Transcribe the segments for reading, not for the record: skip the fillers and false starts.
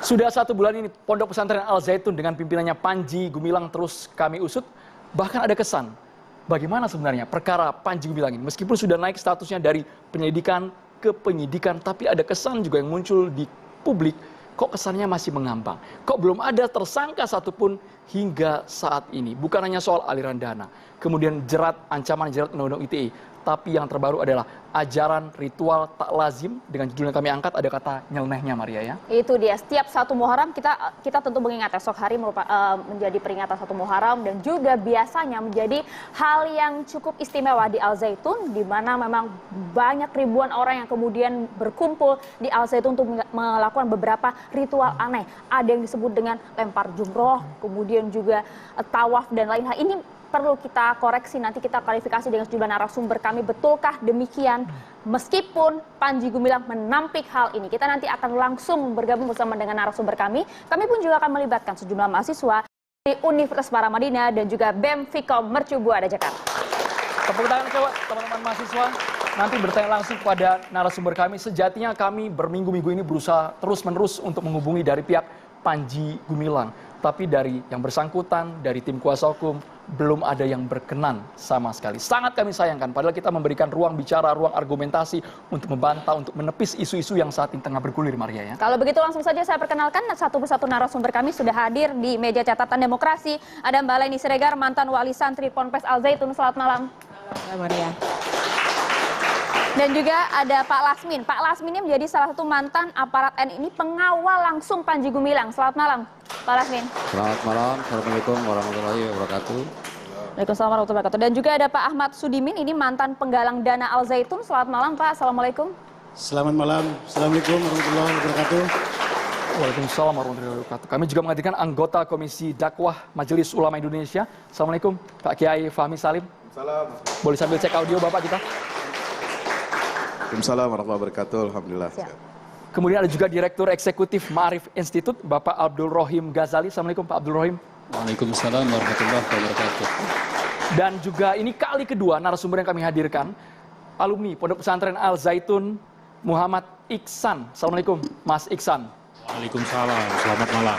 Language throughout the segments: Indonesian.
Sudah 1 bulan ini Pondok Pesantren Al Zaitun dengan pimpinannya Panji Gumilang terus kami usut. Bahkan ada kesan, bagaimana sebenarnya perkara Panji Gumilang ini. Meskipun sudah naik statusnya dari penyelidikan ke penyidikan, tapi ada kesan juga yang muncul di publik. Kok kesannya masih mengambang? Kok belum ada tersangka satupun hingga saat ini? Bukan hanya soal aliran dana, kemudian ancaman jerat Undang-Undang ITE, tapi yang terbaru adalah ajaran ritual tak lazim. Dengan judul yang kami angkat ada kata nyelenehnya, Maria, ya. Itu dia, setiap 1 Muharram kita tentu mengingat esok hari menjadi peringatan 1 Muharram dan juga biasanya menjadi hal yang cukup istimewa di Al Zaitun, di mana memang banyak ribuan orang yang kemudian berkumpul di Al Zaitun untuk melakukan beberapa ritual aneh. Ada yang disebut dengan lempar jumroh, kemudian juga tawaf dan lain hal. Ini perlu kita koreksi, nanti kita klarifikasi dengan sejumlah narasumber kami. Betulkah demikian? Meskipun Panji Gumilang menampik hal ini, kita nanti akan langsung bergabung bersama dengan narasumber kami. Kami pun juga akan melibatkan sejumlah mahasiswa di Universitas Paramadina dan juga BEM Fikom Mercu Buana Jakarta. Tepuk tangan buat teman-teman mahasiswa. Nanti bertanya langsung kepada narasumber kami. Sejatinya kami berminggu-minggu ini berusaha terus-menerus untuk menghubungi dari pihak Panji Gumilang. Tapi dari yang bersangkutan, dari tim kuasa hukum, belum ada yang berkenan sama sekali. Sangat kami sayangkan, padahal kita memberikan ruang bicara, ruang argumentasi untuk membantah, untuk menepis isu-isu yang saat ini tengah bergulir, Maria, ya. Kalau begitu langsung saja saya perkenalkan satu persatu narasumber kami sudah hadir di meja catatan demokrasi. Ada Mbak Leni Siregar, mantan wali santri Ponpes Al Zaitun. Selamat malam. Selamat Maria. Dan juga ada Pak Lasmin. Pak Lasmin ini menjadi salah satu mantan aparat TNI, pengawal langsung Panji Gumilang. Selamat malam, Pak Lasmin. Selamat malam, Assalamualaikum warahmatullahi wabarakatuh. Waalaikumsalam warahmatullahi wabarakatuh. Dan juga ada Pak Ahmad Sudimin, ini mantan penggalang dana Al Zaitun. Selamat malam, Pak. Assalamualaikum. Selamat malam, Assalamualaikum warahmatullahi wabarakatuh. Waalaikumsalam warahmatullahi wabarakatuh. Kami juga menghadirkan anggota Komisi Dakwah Majelis Ulama Indonesia. Assalamualaikum, Pak Kiai Fahmi Salim. Salam. Boleh sambil cek audio Bapak kita? Waalaikumsalam warahmatullahi wabarakatuh. Alhamdulillah. Siap. Kemudian ada juga Direktur Eksekutif Ma'arif Institute, Bapak Abdul Rohim Ghazali. Assalamualaikum, Pak Abdul Rohim. Waalaikumsalam warahmatullahi wabarakatuh. Dan juga ini kali kedua narasumber yang kami hadirkan, alumni Pondok Pesantren Al Zaitun, Muhammad Iksan. Assalamualaikum, Mas Iksan. Waalaikumsalam, selamat malam.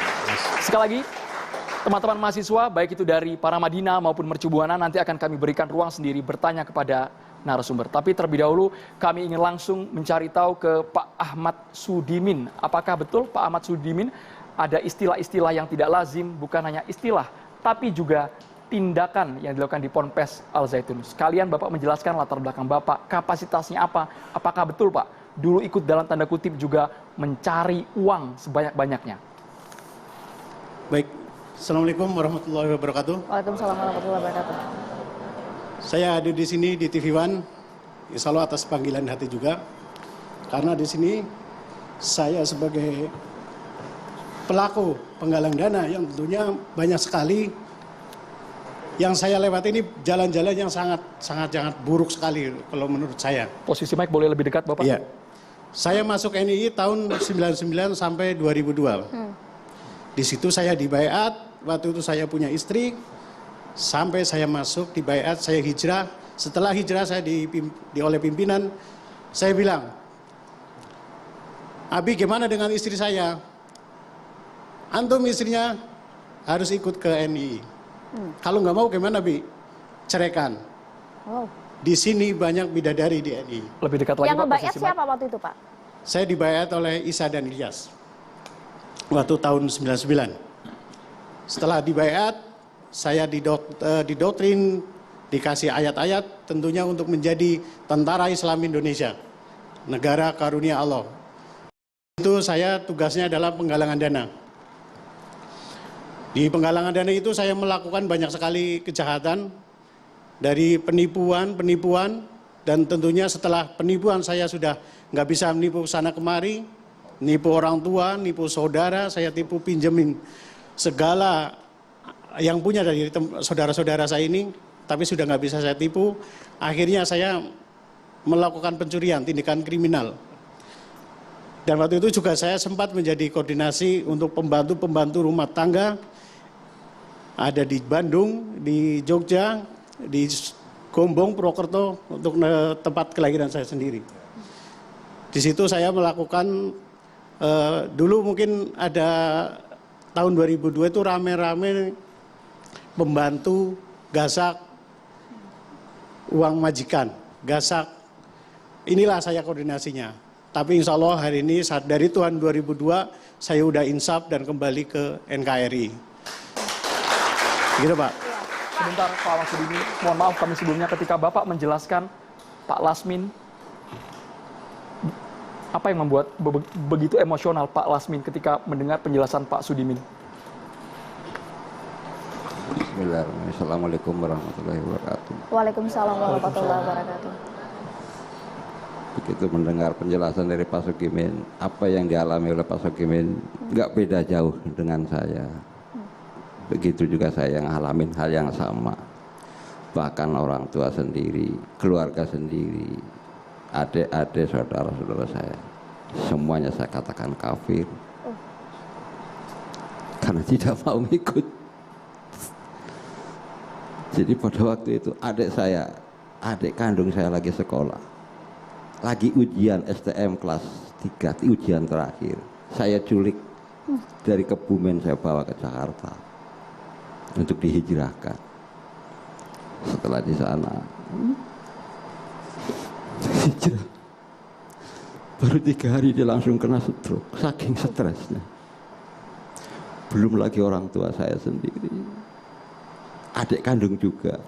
Sekali lagi, teman-teman mahasiswa, baik itu dari Paramadina maupun Mercu Buana, nanti akan kami berikan ruang sendiri bertanya kepada narasumber. Tapi terlebih dahulu kami ingin langsung mencari tahu ke Pak Ahmad Sudimin. Apakah betul Pak Ahmad Sudimin ada istilah-istilah yang tidak lazim, bukan hanya istilah, tapi juga tindakan yang dilakukan di Ponpes Al Zaitun. Sekalian Bapak menjelaskan latar belakang Bapak, kapasitasnya apa, apakah betul Pak dulu ikut dalam tanda kutip juga mencari uang sebanyak-banyaknya? Baik, Assalamualaikum warahmatullahi wabarakatuh. Waalaikumsalam warahmatullahi wabarakatuh. Saya hadir di sini di TV One, insya Allah atas panggilan hati juga. Karena di sini saya sebagai pelaku penggalang dana yang tentunya banyak sekali yang saya lewati, ini jalan-jalan yang sangat buruk sekali kalau menurut saya. Posisi mic boleh lebih dekat Bapak? Iya. Saya masuk NII tahun 99 sampai 2002. Di situ saya dibaiat, waktu itu saya punya istri, sampai saya masuk dibaiat, saya hijrah. Setelah hijrah saya oleh pimpinan, saya bilang, Abi gimana dengan istri saya? Antum istrinya harus ikut ke NII. Kalau nggak mau gimana Bi? Ceraikan. Wow. Di sini banyak bidadari di NII. Lebih dekat lagi Yang Pak, ngebaiat posisi siapa waktu itu, Pak? Saya dibaiat oleh Isa dan Ilyas waktu tahun 99. Setelah dibaiat, saya didoktrin, dikasih ayat-ayat tentunya untuk menjadi tentara Islam Indonesia, negara karunia Allah. Itu saya tugasnya adalah penggalangan dana. Di penggalangan dana itu saya melakukan banyak sekali kejahatan, dari penipuan, dan tentunya setelah penipuan saya sudah nggak bisa menipu sana kemari, nipu orang tua, nipu saudara, saya tipu pinjemin segala yang punya dari saudara-saudara saya ini, tapi sudah nggak bisa saya tipu. Akhirnya saya melakukan pencurian, tindakan kriminal. Dan waktu itu juga saya sempat menjadi koordinasi untuk pembantu rumah tangga, ada di Bandung, di Jogja, di Gombong, Purwokerto, untuk tempat kelahiran saya sendiri. Di situ saya melakukan Dulu mungkin ada tahun 2002 itu rame-rame membantu gasak uang majikan, gasak. Inilah saya koordinasinya. Tapi insya Allah hari ini dari tahun 2002 saya udah insaf dan kembali ke NKRI. Gitu Pak. Sebentar Pak Maksudini, mohon maaf kami sebelumnya ketika Bapak menjelaskan Pak Lasmin, apa yang membuat begitu emosional Pak Lasmin ketika mendengar penjelasan Pak Sudimin? Bismillahirrahmanirrahim. Assalamualaikum warahmatullahi wabarakatuh. Waalaikumsalam warahmatullahi wabarakatuh. Begitu mendengar penjelasan dari Pak Sugimin, apa yang dialami oleh Pak Sugimin nggak beda jauh dengan saya. Begitu juga saya yang ngalamin hal yang sama. Bahkan orang tua sendiri, keluarga sendiri, adik-adik, saudara-saudara saya, semuanya saya katakan kafir. Karena tidak mau ikut. Jadi pada waktu itu adik kandung saya lagi sekolah. Lagi ujian STM kelas 3, ujian terakhir. Saya culik dari Kebumen, saya bawa ke Jakarta untuk dihijrahkan. Setelah di sana hijrah, baru 3 hari dia langsung kena stroke, saking stresnya. Belum lagi orang tua saya sendiri, adik kandung juga.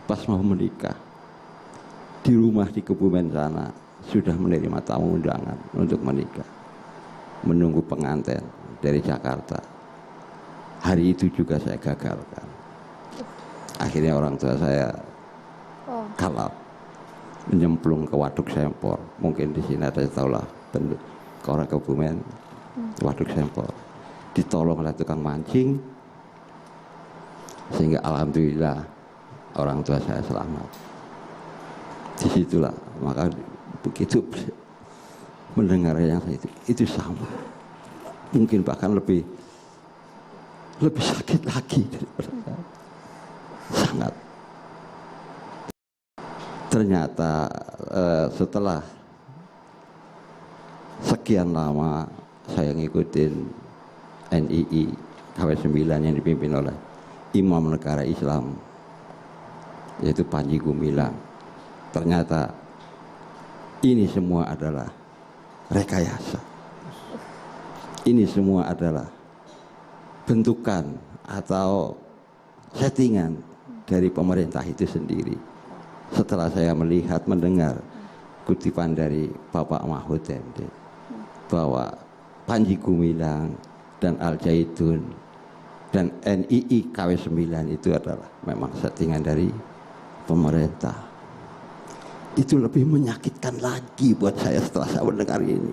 Pas mau menikah di rumah di Kebumen sana sudah menerima tamu undangan untuk menikah, menunggu pengantin dari Jakarta. Hari itu juga saya gagalkan. Akhirnya orang tua saya kalap, menyemplung ke Waduk Sempor. Mungkin di sini ada tahulah bentuk ke orang Kebumen, Waduk Sempor. Ditolong oleh tukang mancing, sehingga alhamdulillah orang tua saya selamat. Disitulah maka begitu mendengar yang itu sama, mungkin bahkan lebih sakit lagi daripada saya. Sangat. Ternyata setelah sekian lama saya ngikutin NII KW9 yang dipimpin oleh Imam Negara Islam, yaitu Panji Gumilang. Ternyata ini semua adalah rekayasa. Ini semua adalah bentukan atau settingan dari pemerintah itu sendiri. Setelah saya melihat, mendengar kutipan dari Bapak Mahfud MD bahwa Panji Gumilang dan Al Zaitun dan NII KW9 itu adalah memang settingan dari pemerintah. Itu lebih menyakitkan lagi buat saya setelah saya mendengar ini.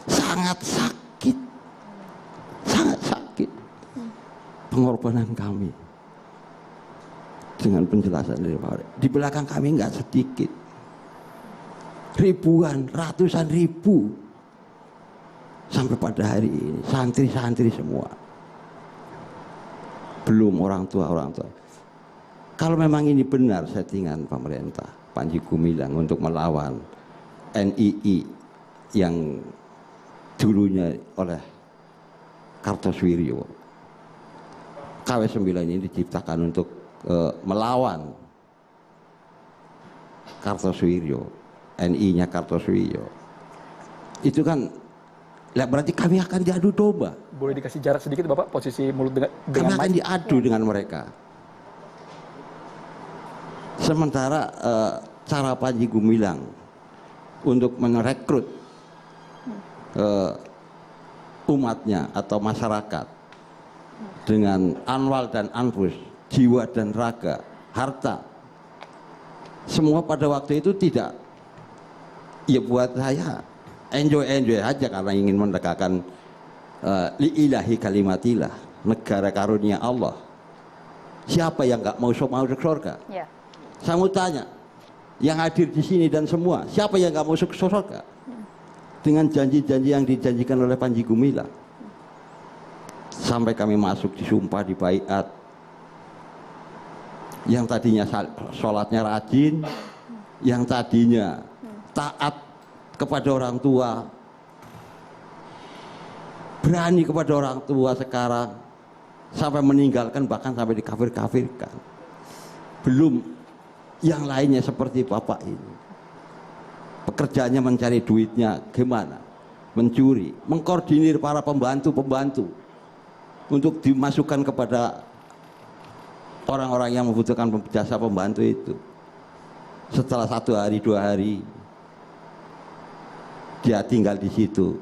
Sangat sakit. Sangat sakit. Pengorbanan kami. Dengan penjelasan dari Pak. Di belakang kami enggak sedikit. Ribuan, ratusan ribu. Sampai pada hari ini. Santri-santri semua. Belum orang tua. Kalau memang ini benar settingan pemerintah Panji Gumilang untuk melawan NII yang dulunya oleh Kartosuwiryo, KW9 ini diciptakan untuk melawan Kartosuwiryo, NII-nya Kartosuwiryo. Itu kan berarti kami akan diadu domba. Boleh dikasih jarak sedikit Bapak, posisi mulut dengan kami akan mic? diadu dengan mereka. Sementara cara Panji Gumilang untuk merekrut umatnya atau masyarakat dengan anwal dan anfus, jiwa dan raga, harta, semua pada waktu itu tidak. Ya buat saya enjoy aja karena ingin menegakkan li'ilahi kalimatillah, negara karunia Allah. Siapa yang nggak mau masuk surga? Ya. Saya mau tanya, yang hadir di sini dan semua, siapa yang nggak mau masuk surga? Dengan janji-janji yang dijanjikan oleh Panji Gumilang. Sampai kami masuk disumpah, di baiat. Yang tadinya sholatnya rajin, yang tadinya taat kepada orang tua, berani kepada orang tua sekarang, sampai meninggalkan, bahkan sampai dikafir-kafirkan. Belum yang lainnya seperti bapak ini, pekerjaannya mencari duitnya gimana, mencuri, mengkoordinir para pembantu-pembantu untuk dimasukkan kepada orang-orang yang membutuhkan jasa pembantu itu. Setelah 1 hari 2 hari dia tinggal di situ,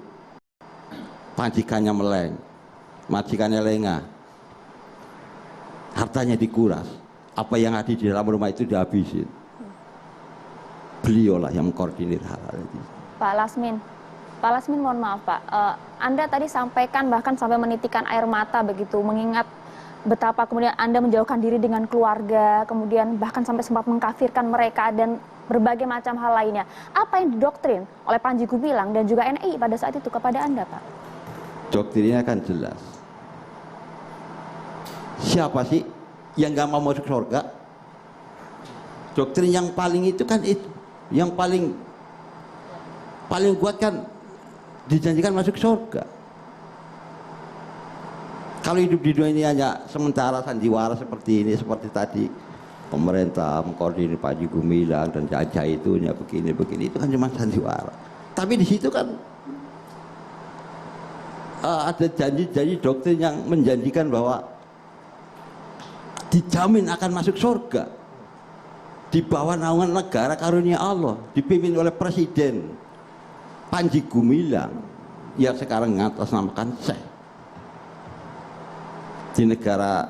majikannya meleng, majikannya lengah, hartanya dikuras, apa yang ada di dalam rumah itu dihabisin. Beliaulah yang mengkoordinir hal-hal itu. Pak Lasmin mohon maaf Pak, Anda tadi sampaikan bahkan sampai menitikan air mata begitu, mengingat betapa kemudian Anda menjauhkan diri dengan keluarga, kemudian bahkan sampai sempat mengkafirkan mereka dan berbagai macam hal lainnya. Apa yang didoktrin oleh Panji Gumilang dan juga NI pada saat itu kepada Anda Pak? Doktrinnya kan jelas. Siapa sih yang gak mau masuk surga? Doktrin yang paling itu kan itu, yang paling kuat kan dijanjikan masuk surga. Kalau hidup di dunia ini hanya sementara sandiwara seperti ini, seperti tadi pemerintah mengkoordinir Panji Gumilang dan jajah itunya begini itu kan cuma sandiwara. Tapi di situ kan ada janji-janji doktrin yang menjanjikan bahwa dijamin akan masuk surga di bawah naungan negara karunia Allah, dipimpin oleh Presiden Panji Gumilang yang sekarang mengatasnamakan Syekh di negara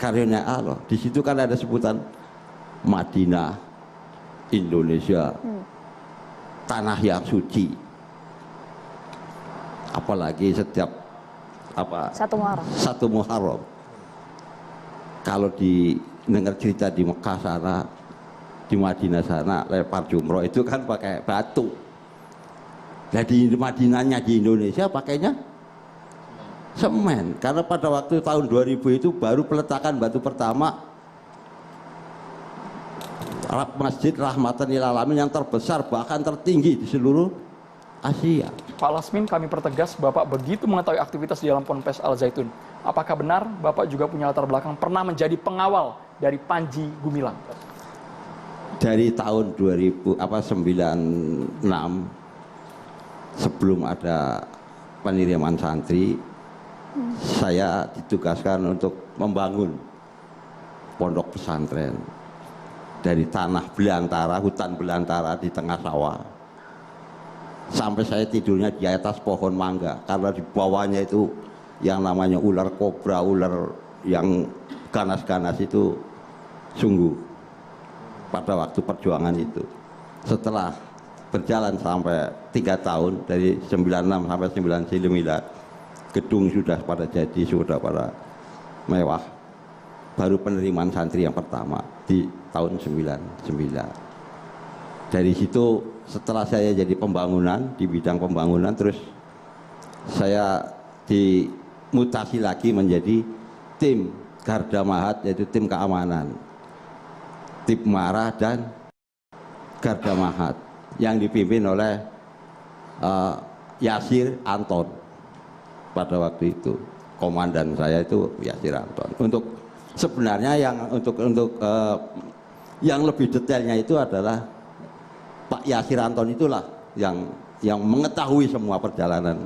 karunia Allah. Di situ kan ada sebutan Madinah, Indonesia, tanah yang suci. Apalagi setiap satu Muharram. Kalau dengar cerita di Mekah sana, di Madinah sana, lempar jumroh itu kan pakai batu. Nah di Madinahnya di Indonesia pakainya semen, karena pada waktu tahun 2000 itu baru peletakan batu pertama Masjid Rahmatan lil Alamin yang terbesar bahkan tertinggi di seluruh Asia. Pak Lasmin, kami pertegas Bapak begitu mengetahui aktivitas di dalam Ponpes Al Zaitun. Apakah benar Bapak juga punya latar belakang pernah menjadi pengawal dari Panji Gumilang? Dari tahun 96 sebelum ada peniriman santri, saya ditugaskan untuk membangun pondok pesantren dari tanah belantara, hutan belantara di tengah sawah, sampai saya tidurnya di atas pohon mangga karena di bawahnya itu yang namanya ular kobra, ular yang ganas-ganas itu sungguh pada waktu perjuangan itu. Setelah berjalan sampai 3 tahun dari 96 sampai 99, gedung sudah pada jadi, sudah pada mewah. Baru penerimaan santri yang pertama di tahun 99. Dari situ setelah saya jadi pembangunan, di bidang pembangunan, terus saya dimutasi lagi menjadi tim Garda Mahat, yaitu tim keamanan, tim Marah dan Garda Mahat yang dipimpin oleh Yasir Anton. Pada waktu itu komandan saya itu Yasir Anton. Untuk sebenarnya yang lebih detailnya itu adalah Pak Yasir Anton itulah yang mengetahui semua perjalanan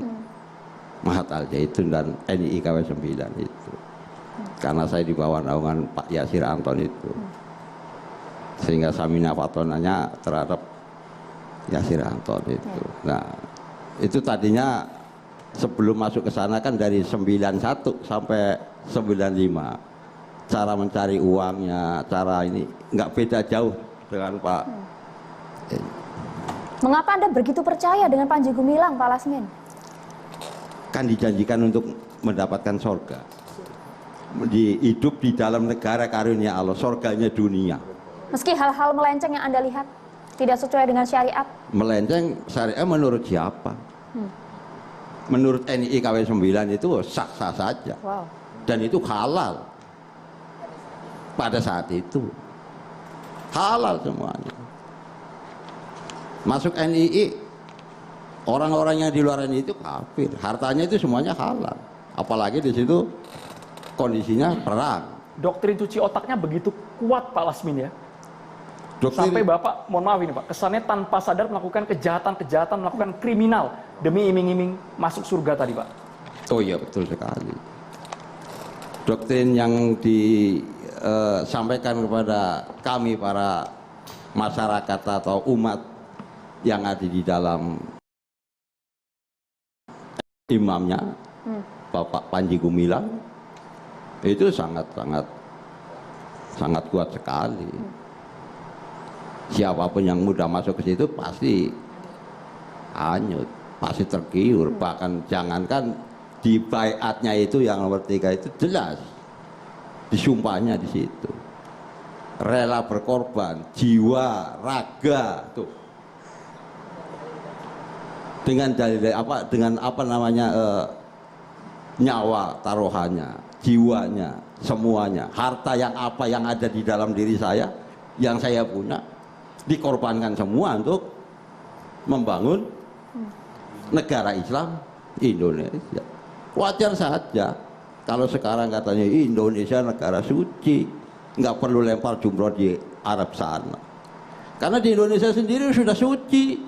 Mahat Al Zaitun dan NII KW 9 itu. Karena saya di bawah naungan Pak Yasir Anton itu, sehingga Samina Fatonanya terhadap Yasir Anton itu. Nah, itu tadinya sebelum masuk ke sana kan dari 91 sampai 95. Cara mencari uangnya, cara ini nggak beda jauh dengan Pak. Mengapa Anda begitu percaya dengan Panji Gumilang, Pak Lasmin? Kan dijanjikan untuk mendapatkan surga. Hidup di dalam negara karunia Allah, surganya dunia. Meski hal-hal melenceng yang Anda lihat tidak sesuai dengan syariat. Melenceng syariat menurut siapa? Menurut NII KW 9 itu sah-sah saja. Wow. Dan itu halal. Pada saat itu halal semuanya. Masuk NII Orang-orang yang di luar itu kafir. Hartanya itu semuanya halal. Apalagi di situ kondisinya perang. Doktrin cuci otaknya begitu kuat Pak Lasmin ya. Doktrin, Sampai Bapak, mohon maaf ini Pak, kesannya tanpa sadar melakukan kejahatan-kejahatan, melakukan kriminal demi iming-iming masuk surga tadi Pak. oh iya betul sekali. Doktrin yang disampaikan kepada kami para masyarakat atau umat yang ada di dalam imamnya, Bapak Panji Gumilang, itu sangat kuat sekali. Siapapun yang mudah masuk ke situ pasti hanyut, pasti tergiur. Bahkan jangankan di baiatnya itu yang nomor 3 itu jelas disumpahnya di situ. Rela berkorban, jiwa, raga, tuh. Dengan dalil apa? Dengan apa namanya? Nyawa taruhannya, jiwanya, semuanya, harta yang apa yang ada di dalam diri saya, yang saya punya, dikorbankan semua untuk membangun negara Islam Indonesia. Wajar saja kalau sekarang katanya Indonesia negara suci, nggak perlu lempar jumroh di Arab sana. Karena di Indonesia sendiri sudah suci,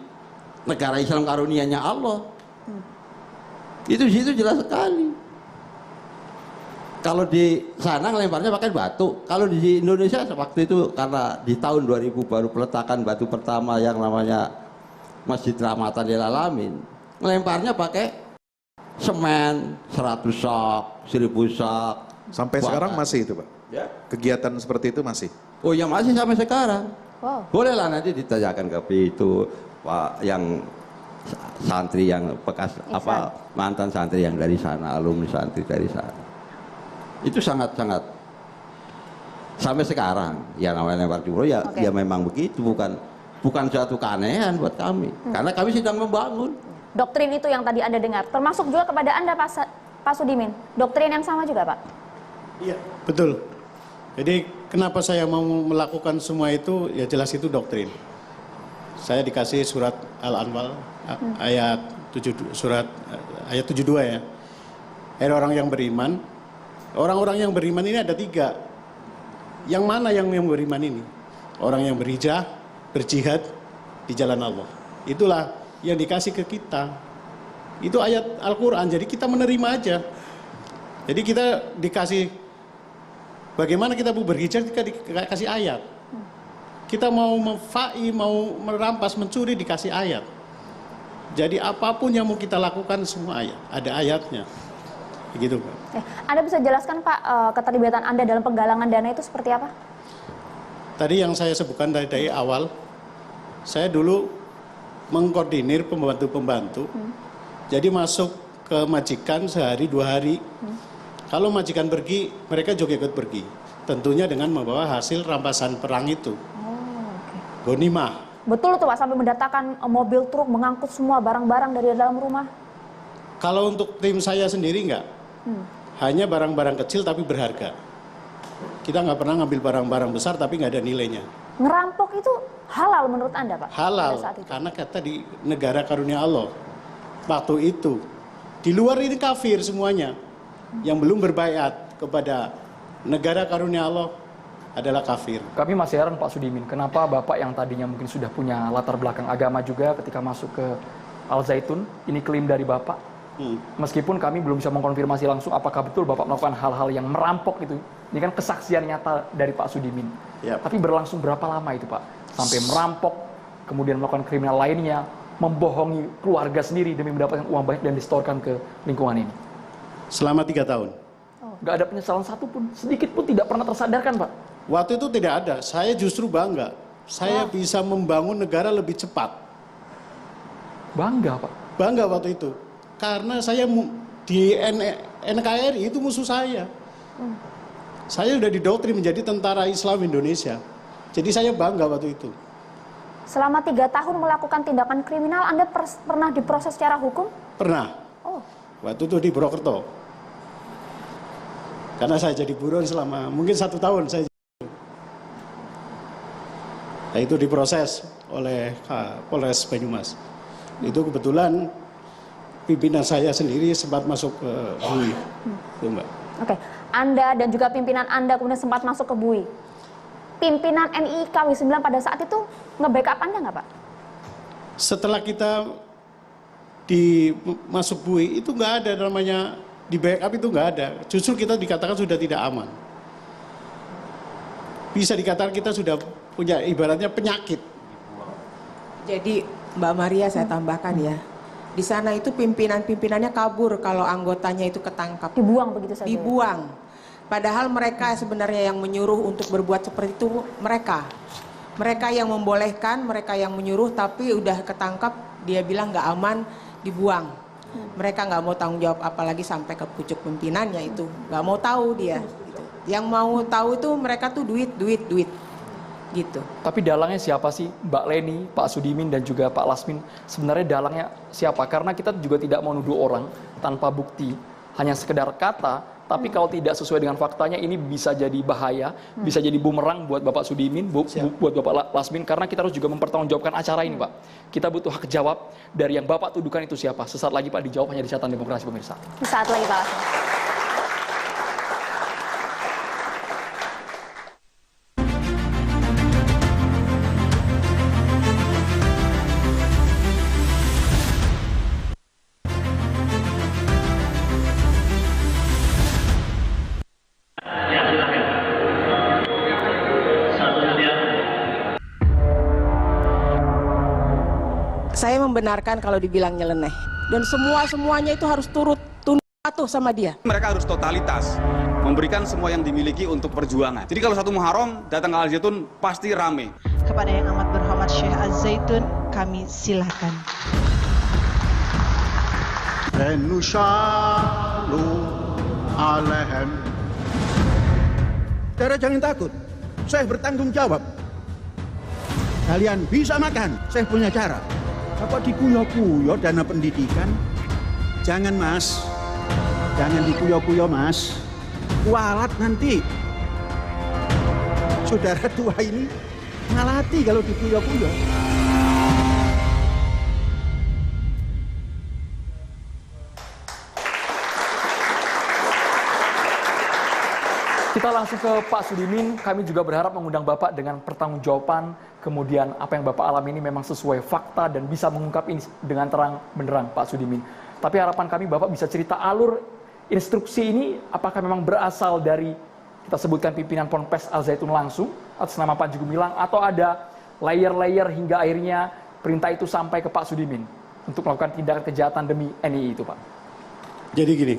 negara Islam karunianya Allah. Itu di situ jelas sekali. Kalau di sana ngelemparnya pakai batu. Kalau di Indonesia waktu itu karena di tahun 2000 baru peletakan batu pertama yang namanya Masjid Rahmatan lil Alamin. Ngelemparnya pakai semen 100 sak, 1000 sak. Sampai sekarang masih itu Pak? Ya. Kegiatan seperti itu masih? Oh ya masih sampai sekarang. Wow. Bolehlah nanti ditanyakan ke itu Pak yang santri yang bekas apa mantan santri yang dari sana, alumni santri dari sana. Itu sangat-sangat sampai sekarang ya namanya lempar jumroh ya, ya memang begitu, bukan suatu keanehan buat kami karena kami sedang membangun. Doktrin itu yang tadi Anda dengar, termasuk juga kepada Anda Pak Sudimin, doktrin yang sama juga Pak? Iya, betul. Jadi kenapa saya mau melakukan semua itu, ya jelas itu doktrin. Saya dikasih surat Al-Anfal ayat 72 ya. Ada orang yang beriman. Orang-orang yang beriman ini ada 3. Yang mana yang beriman ini? Orang yang berjihad di jalan Allah. Itulah yang dikasih ke kita. Itu ayat Al-Quran, jadi kita menerima aja. Jadi kita dikasih, bagaimana kita mau berhijrah, kita dikasih ayat. Kita mau memfa'i, mau merampas, mencuri, dikasih ayat. Jadi apapun yang mau kita lakukan semua ayat, ada ayatnya. Begitu Pak. Anda bisa jelaskan Pak keterlibatan Anda dalam penggalangan dana itu seperti apa? Tadi yang saya sebutkan dari awal, saya dulu mengkoordinir pembantu-pembantu. Jadi masuk ke majikan sehari 2 hari. Kalau majikan pergi, mereka juga ikut pergi. Tentunya dengan membawa hasil rampasan perang itu. Ghanimah. Betul tuh Pak, sampai mendatangkan mobil truk mengangkut semua barang-barang dari dalam rumah? Kalau untuk tim saya sendiri enggak. Hanya barang-barang kecil tapi berharga. Kita nggak pernah ngambil barang-barang besar tapi nggak ada nilainya. Ngerampok itu halal menurut Anda Pak? Halal, karena kata di negara karunia Allah. Waktu itu, di luar ini kafir semuanya. Yang belum berbaiat kepada negara karunia Allah adalah kafir. Kami masih heran Pak Sudimin, kenapa Bapak yang tadinya mungkin sudah punya latar belakang agama juga ketika masuk ke Al Zaitun, ini klaim dari Bapak. Meskipun kami belum bisa mengkonfirmasi langsung apakah betul Bapak melakukan hal-hal yang merampok itu. Ini kan kesaksian nyata dari Pak Sudimin. Yap. Tapi berlangsung berapa lama itu Pak? Sampai merampok, kemudian melakukan kriminal lainnya, membohongi keluarga sendiri demi mendapatkan uang banyak dan disetorkan ke lingkungan ini. Selama 3 tahun. Nggak ada penyesalan satupun, sedikit pun tidak pernah tersadarkan Pak. Waktu itu tidak ada, saya justru bangga. Saya bisa membangun negara lebih cepat. Bangga Pak. Bangga waktu itu. Karena saya di NKRI itu musuh saya. Saya sudah didoktrin menjadi tentara Islam Indonesia. Jadi saya bangga waktu itu. Selama 3 tahun melakukan tindakan kriminal, Anda pernah diproses secara hukum? Pernah. Oh. Waktu itu di Purwokerto. Karena saya jadi buron selama mungkin 1 tahun saya. Nah, itu diproses oleh Polres Banyumas. Itu kebetulan pimpinan saya sendiri sempat masuk ke BUI. Itu, Mbak. Oke, Anda dan juga pimpinan Anda kemudian sempat masuk ke BUI. Pimpinan NII KW 9 pada saat itu nge-backup Anda nggak, Pak? Setelah kita masuk BUI itu nggak ada namanya di backup, itu nggak ada. Justru kita dikatakan sudah tidak aman. Bisa dikatakan kita sudah punya ibaratnya penyakit. Jadi Mbak Maria saya tambahkan ya, di sana itu pimpinan-pimpinannya kabur kalau anggotanya itu ketangkap. Dibuang begitu saja. Dibuang. Padahal mereka sebenarnya yang menyuruh untuk berbuat seperti itu mereka. Mereka yang membolehkan, mereka yang menyuruh, tapi udah ketangkap dia bilang nggak aman, dibuang. Mereka nggak mau tanggung jawab, apalagi sampai ke pucuk pimpinannya itu nggak mau tahu dia. Gitu. Yang mau tahu itu mereka tuh duit gitu. Tapi dalangnya siapa sih, Mbak Leni, Pak Sudimin dan juga Pak Lasmin? Sebenarnya dalangnya siapa? Karena kita juga tidak mau nuduh orang tanpa bukti, hanya sekedar kata. Tapi kalau tidak sesuai dengan faktanya, ini bisa jadi bahaya, bisa jadi bumerang buat Bapak Sudimin, buat Bapak Lasmin, karena kita harus juga mempertanggungjawabkan acara ini, Pak. Kita butuh hak jawab dari yang Bapak tuduhkan itu siapa. Sesaat lagi, Pak, dijawab hanya di Catatan Demokrasi, pemirsa. Sesaat lagi, Pak Lasmin. Saya membenarkan kalau dibilang nyeleneh. Dan semuanya itu harus tunduk patuh sama dia. Mereka harus totalitas, memberikan semua yang dimiliki untuk perjuangan. Jadi kalau satu Muharram datang ke Al Zaitun pasti rame. Kepada yang amat berhormat Syekh Al Zaitun, kami silakan. Saudara jangan takut, saya bertanggung jawab. Kalian bisa makan, saya punya cara. Apa dikuyo-kuyo dana pendidikan? Jangan mas, jangan dikuyo-kuyo mas. Kualat nanti. Saudara tua ini ngalati kalau dikuyo-kuyo. Kita langsung ke Pak Sudimin. Kami juga berharap mengundang Bapak dengan pertanggungjawaban, kemudian apa yang Bapak alami ini memang sesuai fakta dan bisa mengungkap ini dengan terang benderang, Pak Sudimin. Tapi harapan kami Bapak bisa cerita alur instruksi ini, apakah memang berasal dari, kita sebutkan pimpinan Ponpes Al Zaitun langsung, atas nama Panji Gumilang, atau ada layer-layer hingga akhirnya perintah itu sampai ke Pak Sudimin untuk melakukan tindakan kejahatan demi NII itu, Pak. Jadi gini,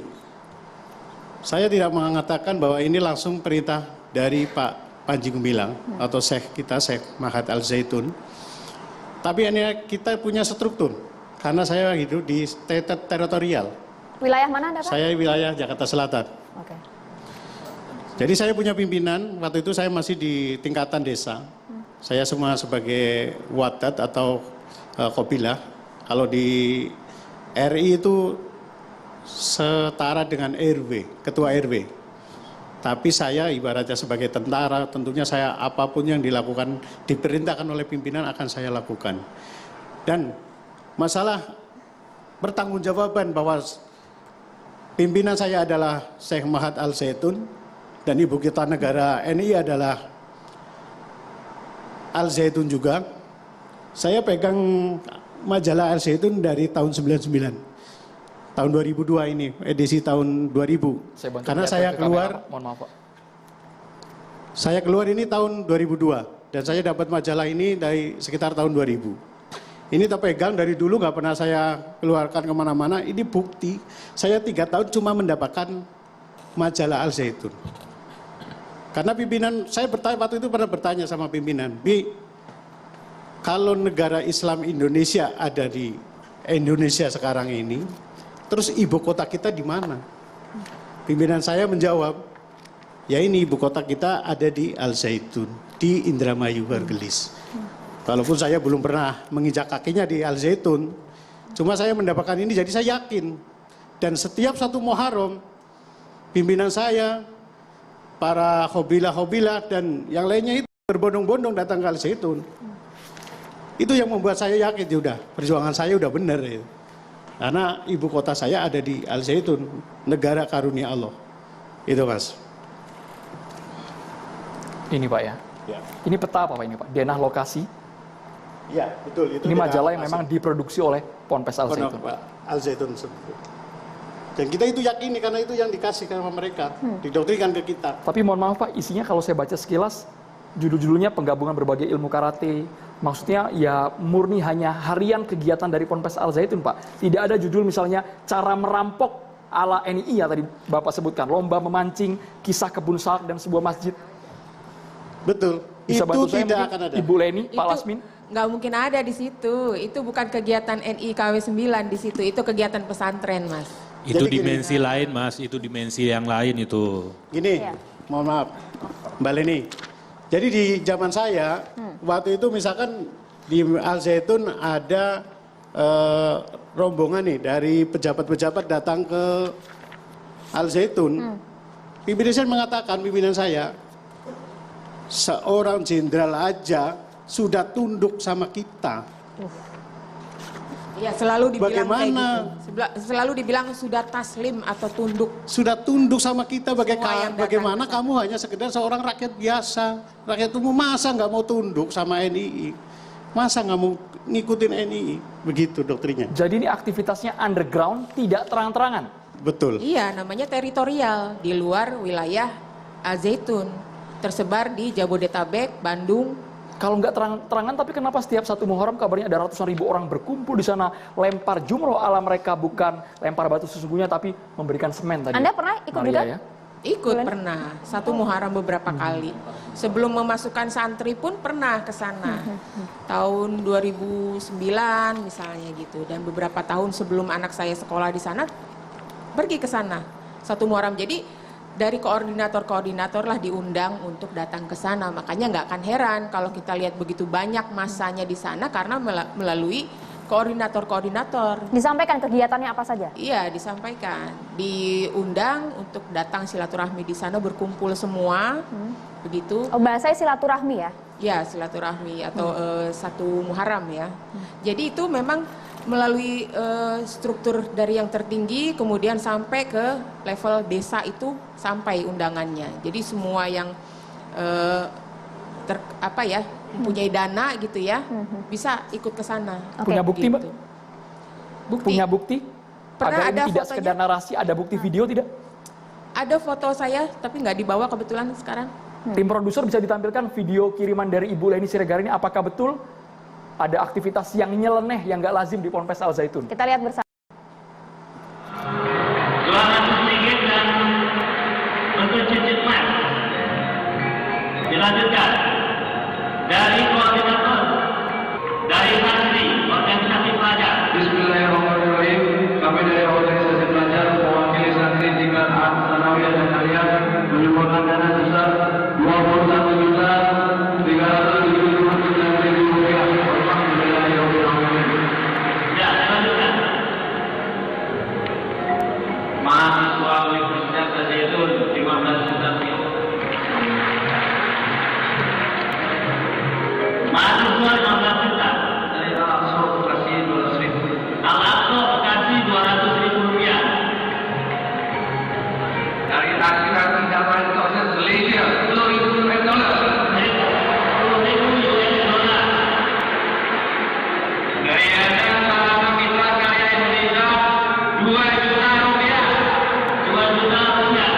saya tidak mengatakan bahwa ini langsung perintah dari Pak Panji Gumilang atau Syekh kita, Syekh Mahat Al Zaitun. Tapi ini kita punya struktur, karena saya hidup di teritorial. Wilayah mana Anda, Pak? Saya wilayah Jakarta Selatan. Oke. Jadi saya punya pimpinan, waktu itu saya masih di tingkatan desa. Saya semua sebagai wadat atau kopilah. Kalau di RI itu setara dengan RW, ketua RW. Tapi saya ibaratnya sebagai tentara, tentunya saya apapun yang dilakukan, diperintahkan oleh pimpinan akan saya lakukan. Dan masalah pertanggungjawaban bahwa pimpinan saya adalah Syekh Mahat Al Zaitun dan ibu kita negara NII adalah Al Zaitun juga. Saya pegang majalah Al Zaitun dari tahun 99. Tahun 2002 ini, edisi tahun 2000. Karena saya keluar, mohon maaf, Pak. Saya keluar ini tahun 2002 dan saya dapat majalah ini dari sekitar tahun 2000. Ini terpegang dari dulu, nggak pernah saya keluarkan kemana-mana. Ini bukti, saya 3 tahun cuma mendapatkan majalah Al Zaitun. Karena pimpinan, saya bertanya, waktu itu pernah bertanya sama pimpinan, Bi, kalau negara Islam Indonesia ada di Indonesia sekarang ini, terus ibu kota kita di mana? Pimpinan saya menjawab, ya ini ibu kota kita ada di Al Zaitun, di Indramayu Hargelis. Walaupun saya belum pernah menginjak kakinya di Al Zaitun, cuma saya mendapatkan ini, jadi saya yakin. Dan setiap satu Muharram, pimpinan saya, para hobilah-hobilah dan yang lainnya itu berbondong-bondong datang ke Al Zaitun. Itu yang membuat saya yakin, udah perjuangan saya udah benar ya. Karena ibu kota saya ada di Al Zaitun, negara karunia Allah. Itu Mas. Ini Pak ya. Ya. Ini peta apa Pak ini Pak? Denah lokasi. Iya, betul. Itu Ini majalah yang memang diproduksi oleh Ponpes Al Zaitun. Al Zaitun. Dan kita itu yakini karena itu yang dikasih sama mereka, didoktrinkan ke kita. Tapi mohon maaf Pak, isinya kalau saya baca sekilas, judul-judulnya penggabungan berbagai ilmu karate. Maksudnya ya murni hanya harian kegiatan dari Ponpes Al Zaitun Pak. Tidak ada judul misalnya cara merampok ala NII ya tadi Bapak sebutkan. Lomba memancing, kisah kebun salak dan sebuah masjid. Betul. Bisa itu bantu saya tidak mungkin, akan ada. Ibu Leni, Pak Itu Lasmin? nggak mungkin ada di situ. Itu bukan kegiatan NI KW 9 di situ. Itu kegiatan pesantren, Mas. Itu Jadi dimensi lain Mas, itu dimensi yang lain itu. Gini, Iya. mohon maaf, Mbak Leni. Jadi di zaman saya, waktu itu misalkan di Al Zaitun ada rombongan nih dari pejabat-pejabat datang ke Al Zaitun. Pimpinan saya mengatakan, pimpinan saya, seorang jenderal aja sudah tunduk sama kita. Ya, selalu dibilang Bagaimana? kayak gitu. Selalu dibilang sudah taslim atau tunduk. Sudah tunduk sama kita Semua yang datang bagaimana ke sana. kamu hanya sekedar seorang rakyat biasa. Rakyat umum masa nggak mau tunduk sama NII? Masa nggak mau ngikutin NII? Begitu doktrinnya. Jadi ini aktivitasnya underground, tidak terang-terangan. Betul. Iya, namanya teritorial di luar wilayah Al Zaitun. Tersebar di Jabodetabek, Bandung. Kalau nggak terang-terangan, tapi kenapa setiap satu Muharram kabarnya ada ratusan ribu orang berkumpul di sana lempar jumroh ala mereka, bukan lempar batu sesungguhnya, tapi memberikan semen tadi. Anda pernah ikut Maria, juga? ya? Ikut pernah, satu Muharram beberapa kali. Sebelum memasukkan santri pun pernah ke sana. Tahun 2009 misalnya gitu. Dan beberapa tahun sebelum anak saya sekolah di sana, pergi ke sana. Satu Muharram. Jadi dari koordinator-koordinator lah diundang untuk datang ke sana. Makanya nggak akan heran kalau kita lihat begitu banyak masanya di sana karena melalui koordinator-koordinator. Disampaikan kegiatannya apa saja? Iya, disampaikan. Diundang untuk datang silaturahmi di sana, berkumpul semua. Begitu. Oh, bahasanya silaturahmi ya? Ya, silaturahmi atau satu Muharram ya. Jadi itu memang melalui struktur dari yang tertinggi kemudian sampai ke level desa itu sampai undangannya. Jadi semua yang mempunyai dana gitu ya bisa ikut ke sana. Punya bukti Mbak? Gitu. Bukti. Punya bukti? Pernah Agar ada ini tidak fotonya. sekedar narasi, ada bukti video tidak? Ada foto saya tapi nggak dibawa kebetulan sekarang. Tim produser bisa ditampilkan video kiriman dari Ibu Leni Siregar ini. Apakah betul ada aktivitas yang nyeleneh yang nggak lazim di Ponpes Al Zaitun? Kita lihat bersama. Untuk cincin emas. Dilanjutkan dari koordinator, dari santri, organisasi pelajar. Bismillahirrahmanirrahim. Kami dari organisasi pelajar mewakili santri tingkat Sanawiyah dan Aliyah menyumbangkan dana sebesar 21.375.000 rupiah. Ya, selanjutnya. Mahasiswa Universitas Al Zaitun 15 juta rupiah. Mahasiswa 15 juta. Dari Al-Aqsa Bekasi 200.000. Al-Aqsa Bekasi 200.000 rupiah. Dari taksi-taksi dapat proses Malaysia 10.000 US dollar. 10.000 US dollar. Dari Yayasan Sarana Mitra Karya Indonesia 2 juta rupiah. 2 juta rupiah.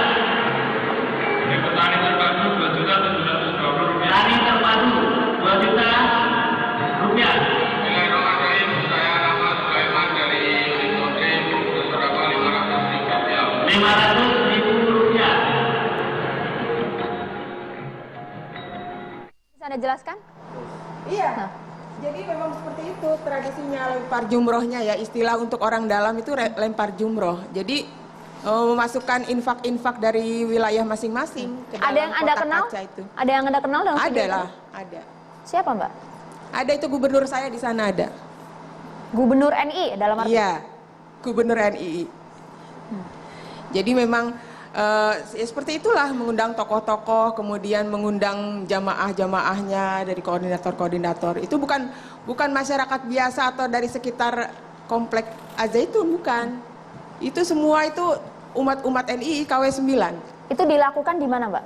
Dari petani terpadu 2.720 rupiah. Petani terpadu 2 juta rupiah. Bismillahirrahmanirrahim. Saya nama Sulaiman dari Limonri beserta 500.000 rupiah. 500.000 rupiah. Bisa Anda jelaskan? Iya. Jadi memang seperti itu tradisinya lempar jumrohnya ya, istilah untuk orang dalam itu lempar jumroh. Jadi memasukkan infak-infak dari wilayah masing-masing ke dalam Ada yang Anda kotak kenal? kaca itu. Ada yang Anda kenal dengan Ada video itu? lah, ada. Siapa Mbak? Ada itu gubernur saya di sana ada. Gubernur NI dalam arti? Iya, gubernur NII. Jadi memang Ya seperti itulah, mengundang tokoh-tokoh, kemudian mengundang jamaah-jamaahnya dari koordinator-koordinator. Itu bukan masyarakat biasa atau dari sekitar komplek Al-Zaitun, bukan. Itu semua itu umat-umat NII KW 9. Itu dilakukan di mana, Mbak?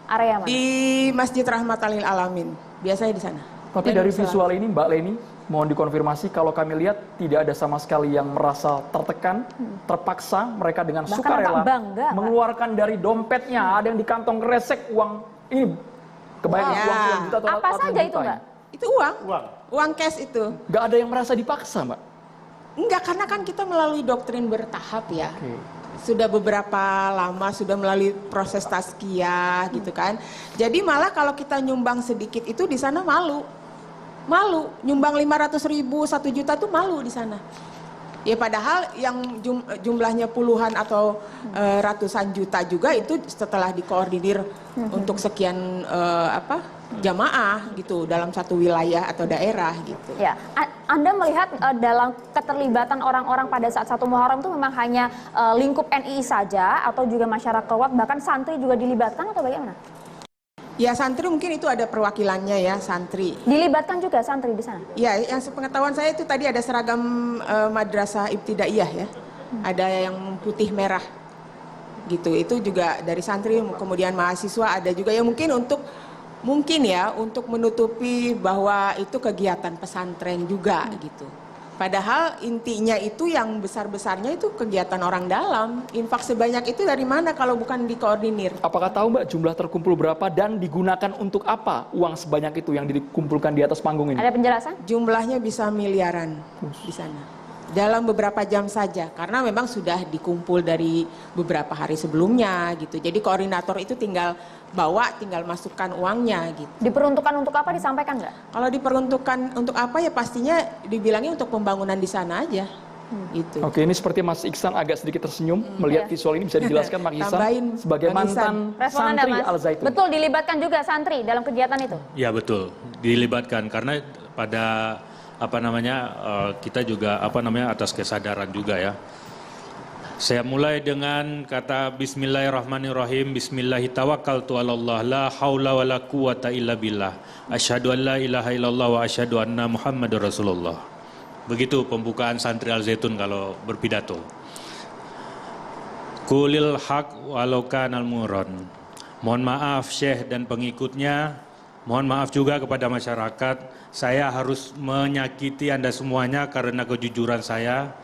Area mana? Di Masjid Rahmatal Lil Alamin. Biasanya di sana. Tapi dari visual ini Mbak Leni, mohon dikonfirmasi kalau kami lihat tidak ada sama sekali yang merasa tertekan, terpaksa, mereka dengan Bahkan sukarela bangga, mengeluarkan dari dompetnya, ada yang di kantong kresek uang ini kebayang uang puluhan juta atau apa saja itu, Mbak? Itu uang cash itu. Nggak ada yang merasa dipaksa, Mbak? Enggak, karena kan kita melalui doktrin bertahap ya. Sudah beberapa lama, sudah melalui proses tazkiyah gitu kan. Jadi malah kalau kita nyumbang sedikit itu di sana malu, nyumbang 500.000, 1 juta tuh malu di sana. Ya padahal yang jumlahnya puluhan atau ratusan juta juga itu setelah dikoordinir untuk sekian jamaah gitu dalam satu wilayah atau daerah gitu. Ya, Anda melihat dalam keterlibatan orang-orang pada saat 1 Muharram itu memang hanya lingkup NII saja atau juga masyarakat luas, bahkan santri juga dilibatkan atau bagaimana? Ya santri mungkin itu ada perwakilannya ya, santri. Dilibatkan juga santri di sana? Ya, yang sepengetahuan saya itu tadi ada seragam madrasah ibtidaiyah ya. Ada yang putih merah gitu. Itu juga dari santri, kemudian mahasiswa ada juga yang mungkin untuk menutupi bahwa itu kegiatan pesantren juga gitu. Padahal intinya itu yang besar-besarnya itu kegiatan orang dalam. Infak sebanyak itu dari mana kalau bukan dikoordinir? Apakah tahu Mbak jumlah terkumpul berapa dan digunakan untuk apa uang sebanyak itu yang dikumpulkan di atas panggung ini? Ada penjelasan? Jumlahnya bisa miliaran di sana. Dalam beberapa jam saja, karena memang sudah dikumpul dari beberapa hari sebelumnya gitu. Jadi koordinator itu tinggal masukkan uangnya gitu. Diperuntukkan untuk apa, disampaikan nggak? Kalau diperuntukkan untuk apa ya pastinya dibilangnya untuk pembangunan di sana aja. Gitu. Oke, ini seperti Mas Iksan agak sedikit tersenyum melihat visual ini, bisa dijelaskan Mas Iksan sebagai mantan santri Al-Zaitun. Betul, dilibatkan juga santri dalam kegiatan itu? Ya betul, dilibatkan karena pada kita juga atas kesadaran juga ya. Saya mulai dengan kata Bismillahirrahmanirrahim. Bismillahi tawakkaltu 'alallah la haula wala quwata illa billah. Asyhadu an la ilaha illallah wa asyhadu anna Muhammadar Rasulullah. Begitu pembukaan santri Al-Zaitun kalau berpidato. Qulil haq walau kanal muron. Mohon maaf Syekh dan pengikutnya. Mohon maaf juga kepada masyarakat. Saya harus menyakiti Anda semuanya karena kejujuran saya.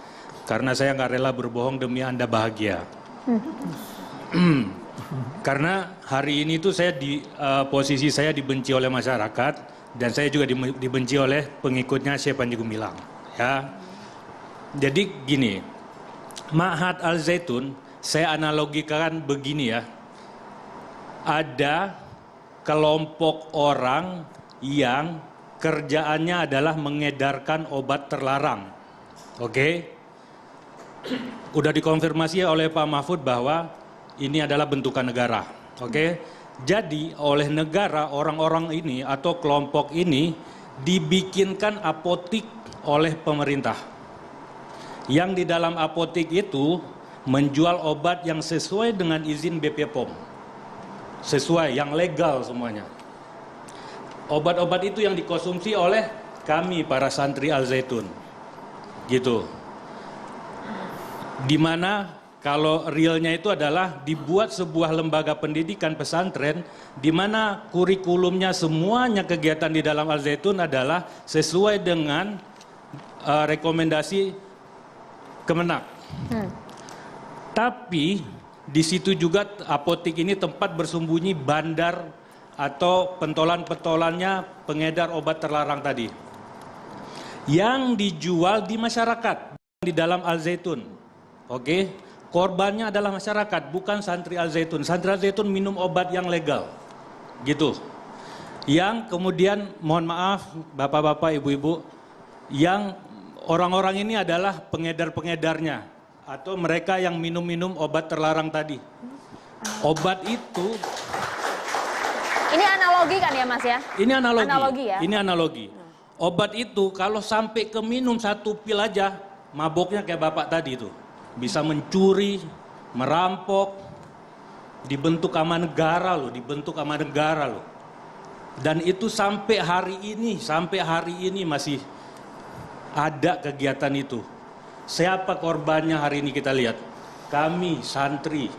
Karena saya nggak rela berbohong demi Anda bahagia. Karena hari ini tuh posisi saya dibenci oleh masyarakat dan saya juga dibenci oleh pengikutnya Syekh Panji Gumilang. Ya, jadi gini, Ma'had Al-Zaitun saya analogikan begini ya. Ada kelompok orang yang kerjaannya adalah mengedarkan obat terlarang. Oke? Udah dikonfirmasi oleh Pak Mahfud bahwa ini adalah bentukan negara. Oke? Jadi oleh negara orang-orang ini atau kelompok ini dibikinkan apotik oleh pemerintah. Yang di dalam apotik itu menjual obat yang sesuai dengan izin BP POM. Sesuai, yang legal semuanya. Obat-obat itu yang dikonsumsi oleh kami para santri Al-Zaitun. Gitu. Dimana kalau realnya itu adalah dibuat sebuah lembaga pendidikan pesantren di mana kurikulumnya semuanya kegiatan di dalam Al-Zaitun adalah sesuai dengan rekomendasi Kemenak. Tapi di situ juga apotik ini tempat bersembunyi bandar atau pentolan-pentolannya pengedar obat terlarang tadi. Yang dijual di masyarakat di dalam Al-Zaitun. Oke? Korbannya adalah masyarakat, bukan santri Al-Zaitun. Santri Al-Zaitun minum obat yang legal. Gitu. Yang kemudian mohon maaf Bapak-bapak, Ibu-ibu, yang orang-orang ini adalah pengedar-pengedarnya atau mereka yang minum-minum obat terlarang tadi. Obat itu ini analogi kan ya Mas ya? Ini analogi. Analogi ya? Ini analogi. Obat itu kalau sampai ke minum 1 pil aja, maboknya kayak Bapak tadi itu. Bisa mencuri, merampok, dibentuk sama negara loh, Dan itu sampai hari ini masih ada kegiatan itu. Siapa korbannya hari ini kita lihat? Kami santri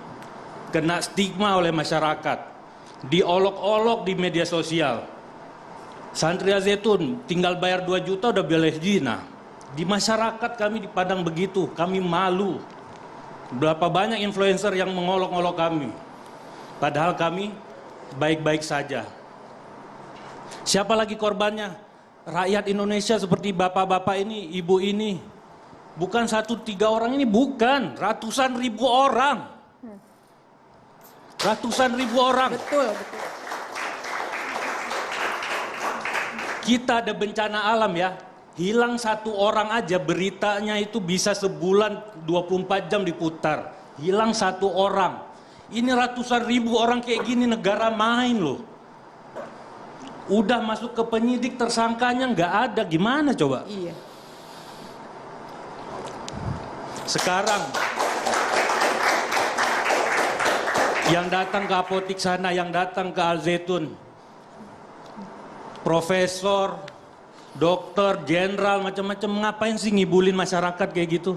kena stigma oleh masyarakat, diolok-olok di media sosial. Santri Al-Zaitun tinggal bayar 2 juta udah boleh zina. Di masyarakat kami dipandang begitu, kami malu. Berapa banyak influencer yang mengolok-olok kami. Padahal kami baik-baik saja. Siapa lagi korbannya? Rakyat Indonesia seperti bapak-bapak ini, ibu ini. Bukan 1-3 orang ini, bukan. Ratusan ribu orang. Ratusan ribu orang. Betul. Kita ada bencana alam ya. Hilang 1 orang aja beritanya itu bisa sebulan 24 jam diputar. Hilang 1 orang. Ini ratusan ribu orang kayak gini negara main loh. Udah masuk ke penyidik tersangkanya nggak ada, gimana coba? Iya. Sekarang yang datang ke apotik sana, yang datang ke Al-Zaitun, profesor, dokter, jenderal, macam-macam, ngapain sih ngibulin masyarakat kayak gitu?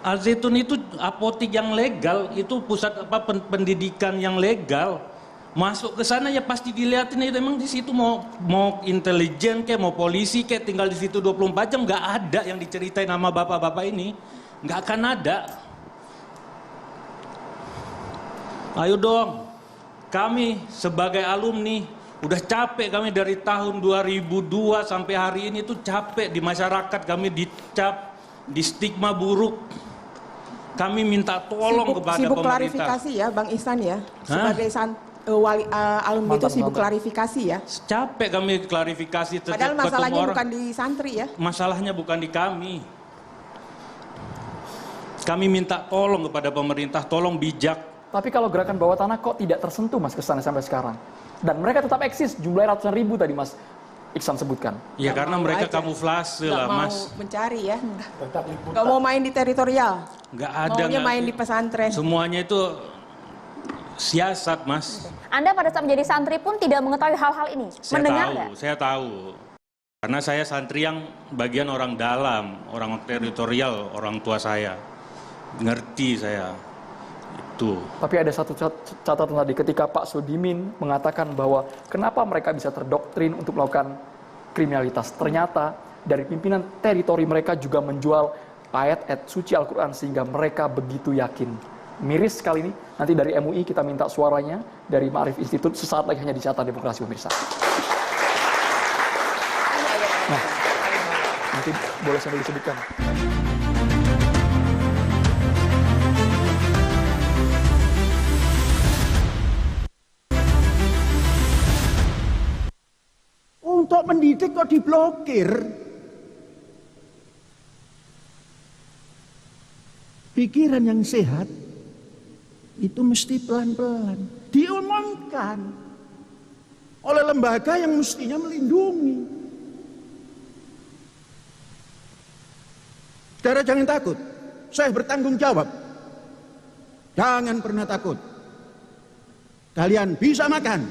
Al-Zaitun itu apotik yang legal, itu pusat pendidikan yang legal. Masuk ke sana ya pasti dilihatin itu emang di situ mau intelijen kayak mau polisi kayak tinggal di situ 24 jam, nggak ada yang diceritain sama bapak-bapak ini, nggak akan ada. Ayo dong, kami sebagai alumni udah capek, kami dari tahun 2002 sampai hari ini tuh capek di masyarakat, kami dicap, di stigma buruk. Kami minta tolong kepada pemerintah. Sibuk klarifikasi ya Bang Ihsan ya, sebagai alumni itu sibuk klarifikasi ya. Capek kami klarifikasi. Padahal masalahnya bukan di santri ya. Masalahnya bukan di kami. Kami minta tolong kepada pemerintah, tolong bijak. Tapi kalau gerakan bawah tanah kok tidak tersentuh Mas kesannya sampai sekarang? Dan mereka tetap eksis, jumlahnya ratusan ribu tadi Mas Iksan sebutkan. Ya karena mereka kamuflase lah Mas. Mau mencari ya. Gak mau main di teritorial. Gak ada. Maunya main di pesantren. Semuanya itu siasat Mas. Anda pada saat menjadi santri pun tidak mengetahui hal-hal ini? Mendengar nggak? Saya tahu. Karena saya santri yang bagian orang dalam, orang teritorial, orang tua saya. Ngerti saya. Itu. Tapi ada satu catatan tadi ketika Pak Sudimin mengatakan bahwa kenapa mereka bisa terdoktrin untuk melakukan kriminalitas. Ternyata dari pimpinan teritori mereka juga menjual ayat-ayat suci Al-Quran sehingga mereka begitu yakin. Miris sekali ini, nanti dari MUI kita minta suaranya, dari Ma'arif Institut sesaat lagi hanya di Carta Demokrasi pemirsa. Nah, nanti boleh sambil disebutkan. Untuk mendidik kok diblokir? Pikiran yang sehat itu mesti pelan-pelan diumumkan oleh lembaga yang mestinya melindungi. Saudara jangan takut, saya bertanggung jawab. Jangan pernah takut. Kalian bisa makan.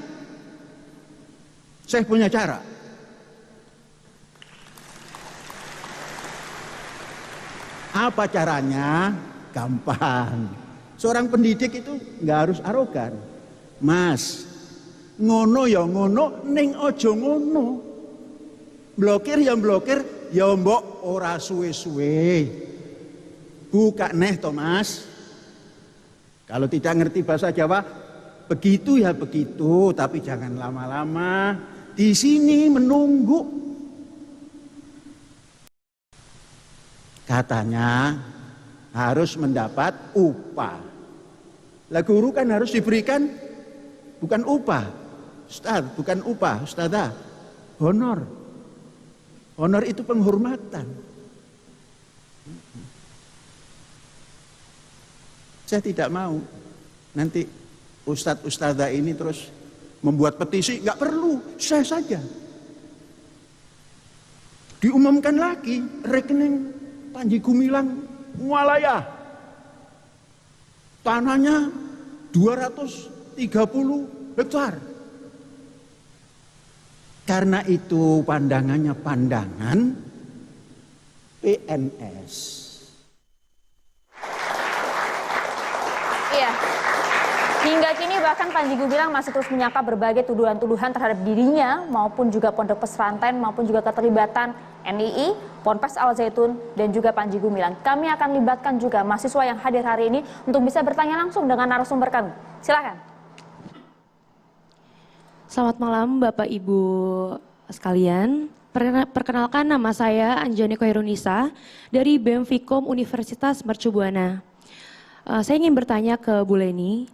Saya punya cara. Apa caranya? Gampang. Seorang pendidik itu nggak harus arogan. Mas, ngono ya ngono, ning ojo ngono. Blokir ya blokir, ya mbok ora suwe-suwe. Buka neh to Mas. Kalau tidak ngerti bahasa Jawa, begitu ya begitu, tapi jangan lama-lama. Di sini menunggu. Katanya harus mendapat upah. Lah guru kan harus diberikan bukan upah, Ustaz, bukan upah, Ustazah, honor. Honor itu penghormatan. Saya tidak mau nanti Ustadz Ustazah ini terus membuat petisi, nggak perlu, saya saja. Diumumkan lagi rekening Panji Gumilang Mualaya. Tanahnya 230 hektar. Karena itu pandangannya pandangan PNS. Iya. Hingga kini bahkan Panji Gumilang masih terus menyangka berbagai tuduhan-tuduhan terhadap dirinya maupun juga pondok pesantren maupun juga keterlibatan NII, Ponpes Al Zaitun dan juga Panji Gumilang. Kami akan libatkan juga mahasiswa yang hadir hari ini untuk bisa bertanya langsung dengan narasumber kami. Silakan. Selamat malam Bapak Ibu sekalian. Perkenalkan, nama saya Anjani Koirunisa dari BEM Fikom Universitas Mercu Buana. Saya ingin bertanya ke Bu Leni.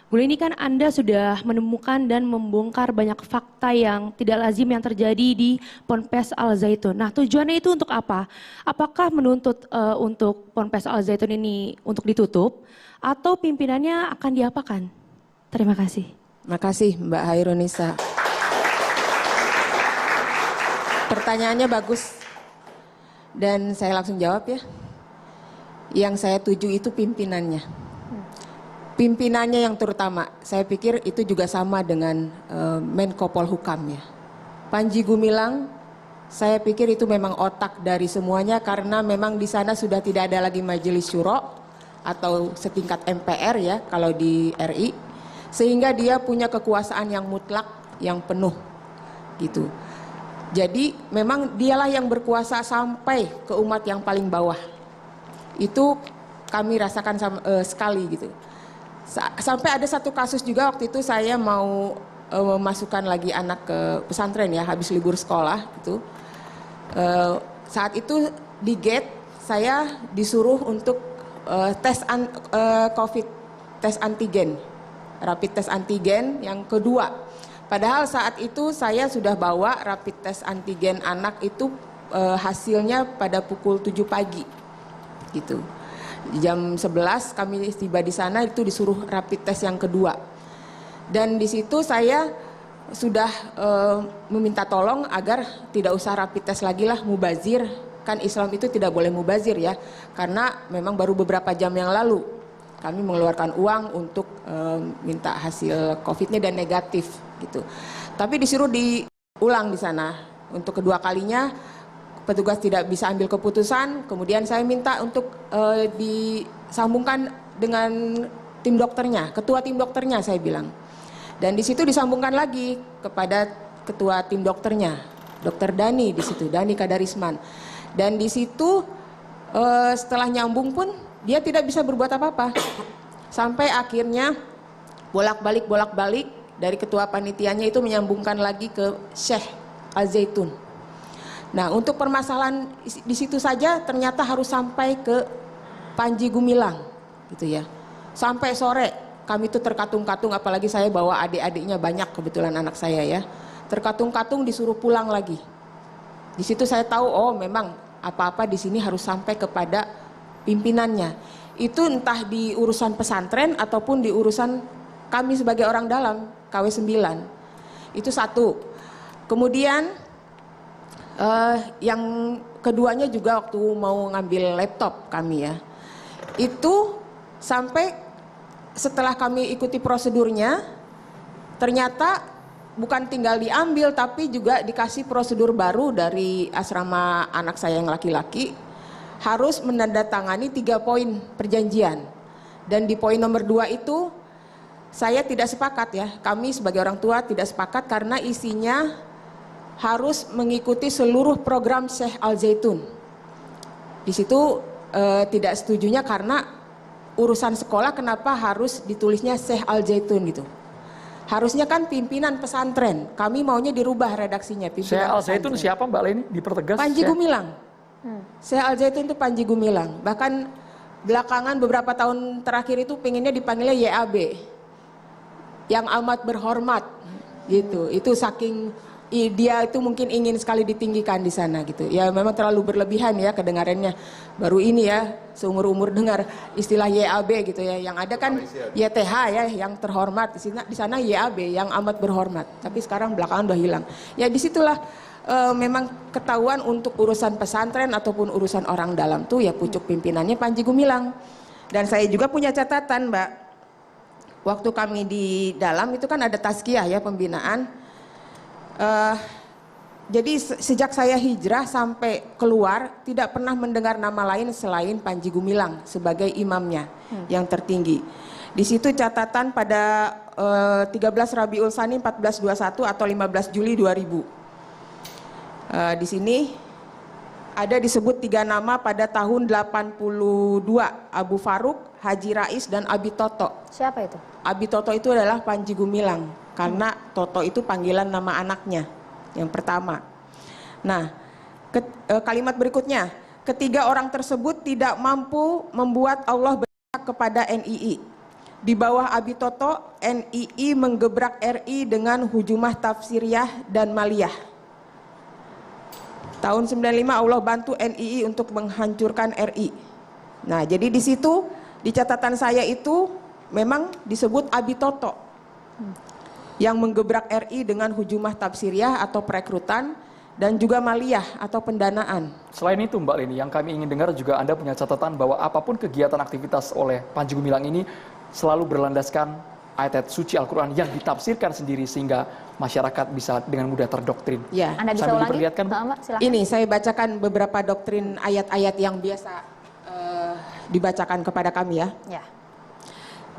Bu Leni, kan Anda sudah menemukan dan membongkar banyak fakta yang tidak lazim yang terjadi di Ponpes Al Zaitun. Nah, tujuannya itu untuk apa? Apakah menuntut untuk Ponpes Al Zaitun ini untuk ditutup atau pimpinannya akan diapakan? Terima kasih. Makasih Mbak Hairunisa. Pertanyaannya bagus dan saya langsung jawab ya. Yang saya tuju itu pimpinannya. Pimpinannya yang terutama, saya pikir itu juga sama dengan Menko Polhukam ya. Panji Gumilang, saya pikir itu memang otak dari semuanya karena memang di sana sudah tidak ada lagi majelis syuro atau setingkat MPR ya kalau di RI. Sehingga dia punya kekuasaan yang mutlak, yang penuh gitu. Jadi memang dialah yang berkuasa sampai ke umat yang paling bawah. Itu kami rasakan sekali gitu. Sampai ada satu kasus juga waktu itu saya mau memasukkan lagi anak ke pesantren ya habis libur sekolah gitu. Saat itu di gate saya disuruh untuk tes COVID, tes antigen, rapid tes antigen yang kedua. Padahal saat itu saya sudah bawa rapid tes antigen anak itu hasilnya pada pukul 7 pagi gitu. Jam 11 kami tiba di sana itu disuruh rapid test yang kedua. Dan di situ saya sudah meminta tolong agar tidak usah rapid test lagi lah, mubazir. Kan Islam itu tidak boleh mubazir ya. Karena memang baru beberapa jam yang lalu kami mengeluarkan uang untuk minta hasil COVID-nya dan negatif gitu. Tapi disuruh diulang di sana. Untuk kedua kalinya petugas tidak bisa ambil keputusan, kemudian saya minta untuk disambungkan dengan tim dokternya, ketua tim dokternya saya bilang. Dan di situ disambungkan lagi kepada ketua tim dokternya, Dr. Dani di situ, Dani Kadarisman. Dan di situ setelah nyambung pun dia tidak bisa berbuat apa-apa. Sampai akhirnya bolak-balik dari ketua panitianya itu menyambungkan lagi ke Syekh Al Zaitun. Nah, untuk permasalahan di situ saja ternyata harus sampai ke Panji Gumilang gitu ya. Sampai sore kami itu terkatung-katung, apalagi saya bawa adik-adiknya banyak kebetulan anak saya ya. Terkatung-katung disuruh pulang lagi. Di situ saya tahu oh memang apa-apa di sini harus sampai kepada pimpinannya. Itu entah di urusan pesantren ataupun di urusan kami sebagai orang dalam KW 9. Itu satu. Kemudian yang keduanya juga waktu mau ngambil laptop kami ya, itu sampai setelah kami ikuti prosedurnya ternyata bukan tinggal diambil tapi juga dikasih prosedur baru dari asrama anak saya yang laki-laki, harus menandatangani 3 poin perjanjian. Dan di poin nomor 2 itu saya tidak sepakat ya, kami sebagai orang tua tidak sepakat karena isinya harus mengikuti seluruh program Syekh Al Zaitun. Di situ tidak setujunya karena urusan sekolah kenapa harus ditulisnya Syekh Al Zaitun gitu. Harusnya kan pimpinan pesantren. Kami maunya dirubah redaksinya. Syekh Al Zaitun siapa Mbak Leni? Dipertegas. Panji Gumilang. Syekh Al Zaitun itu Panji Gumilang. Bahkan belakangan beberapa tahun terakhir itu pengennya dipanggilnya YAB. Yang amat berhormat gitu. Itu saking dia itu mungkin ingin sekali ditinggikan di sana gitu. Ya memang terlalu berlebihan ya kedengarannya. Baru ini ya seumur-umur dengar istilah YAB gitu ya. Yang ada kan YTH ya yang terhormat. Di sana YAB yang amat berhormat. Tapi sekarang belakangan udah hilang. Ya disitulah memang ketahuan untuk urusan pesantren ataupun urusan orang dalam tuh ya pucuk pimpinannya Panji Gumilang. Dan saya juga punya catatan Mbak. waktu kami di dalam itu kan ada tazkiyah ya, pembinaan. Jadi sejak saya hijrah sampai keluar tidak pernah mendengar nama lain selain Panji Gumilang sebagai imamnya yang tertinggi. Di situ catatan pada 13 Rabiul Tsani 1421 atau 15 Juli 2000. Di sini ada disebut 3 nama pada tahun 82, Abu Faruk, Haji Rais, dan Abi Toto. Siapa itu? Abi Toto itu adalah Panji Gumilang, karena Toto itu panggilan nama anaknya yang pertama. Nah, kalimat berikutnya, ketiga orang tersebut tidak mampu membuat Allah berpihak kepada NII. Di bawah Abi Toto, NII menggebrak RI dengan hujumah tafsiriyah dan maliyah. Tahun 95 Allah bantu NII untuk menghancurkan RI. Nah, jadi di situ di catatan saya itu memang disebut Abi Toto yang menggebrak RI dengan hujumah tafsiriyah atau perekrutan dan juga maliyah atau pendanaan. Selain itu Mbak Leni, yang kami ingin dengar juga Anda punya catatan bahwa apapun kegiatan aktivitas oleh Panji Gumilang ini selalu berlandaskan ayat-ayat suci Al-Quran yang ditafsirkan sendiri sehingga masyarakat bisa dengan mudah terdoktrin. Ya. Anda bisa Sambil ulangi? diperlihatkan, Bu? Silakan. Ini saya bacakan beberapa doktrin ayat-ayat yang biasa dibacakan kepada kami ya. Ya.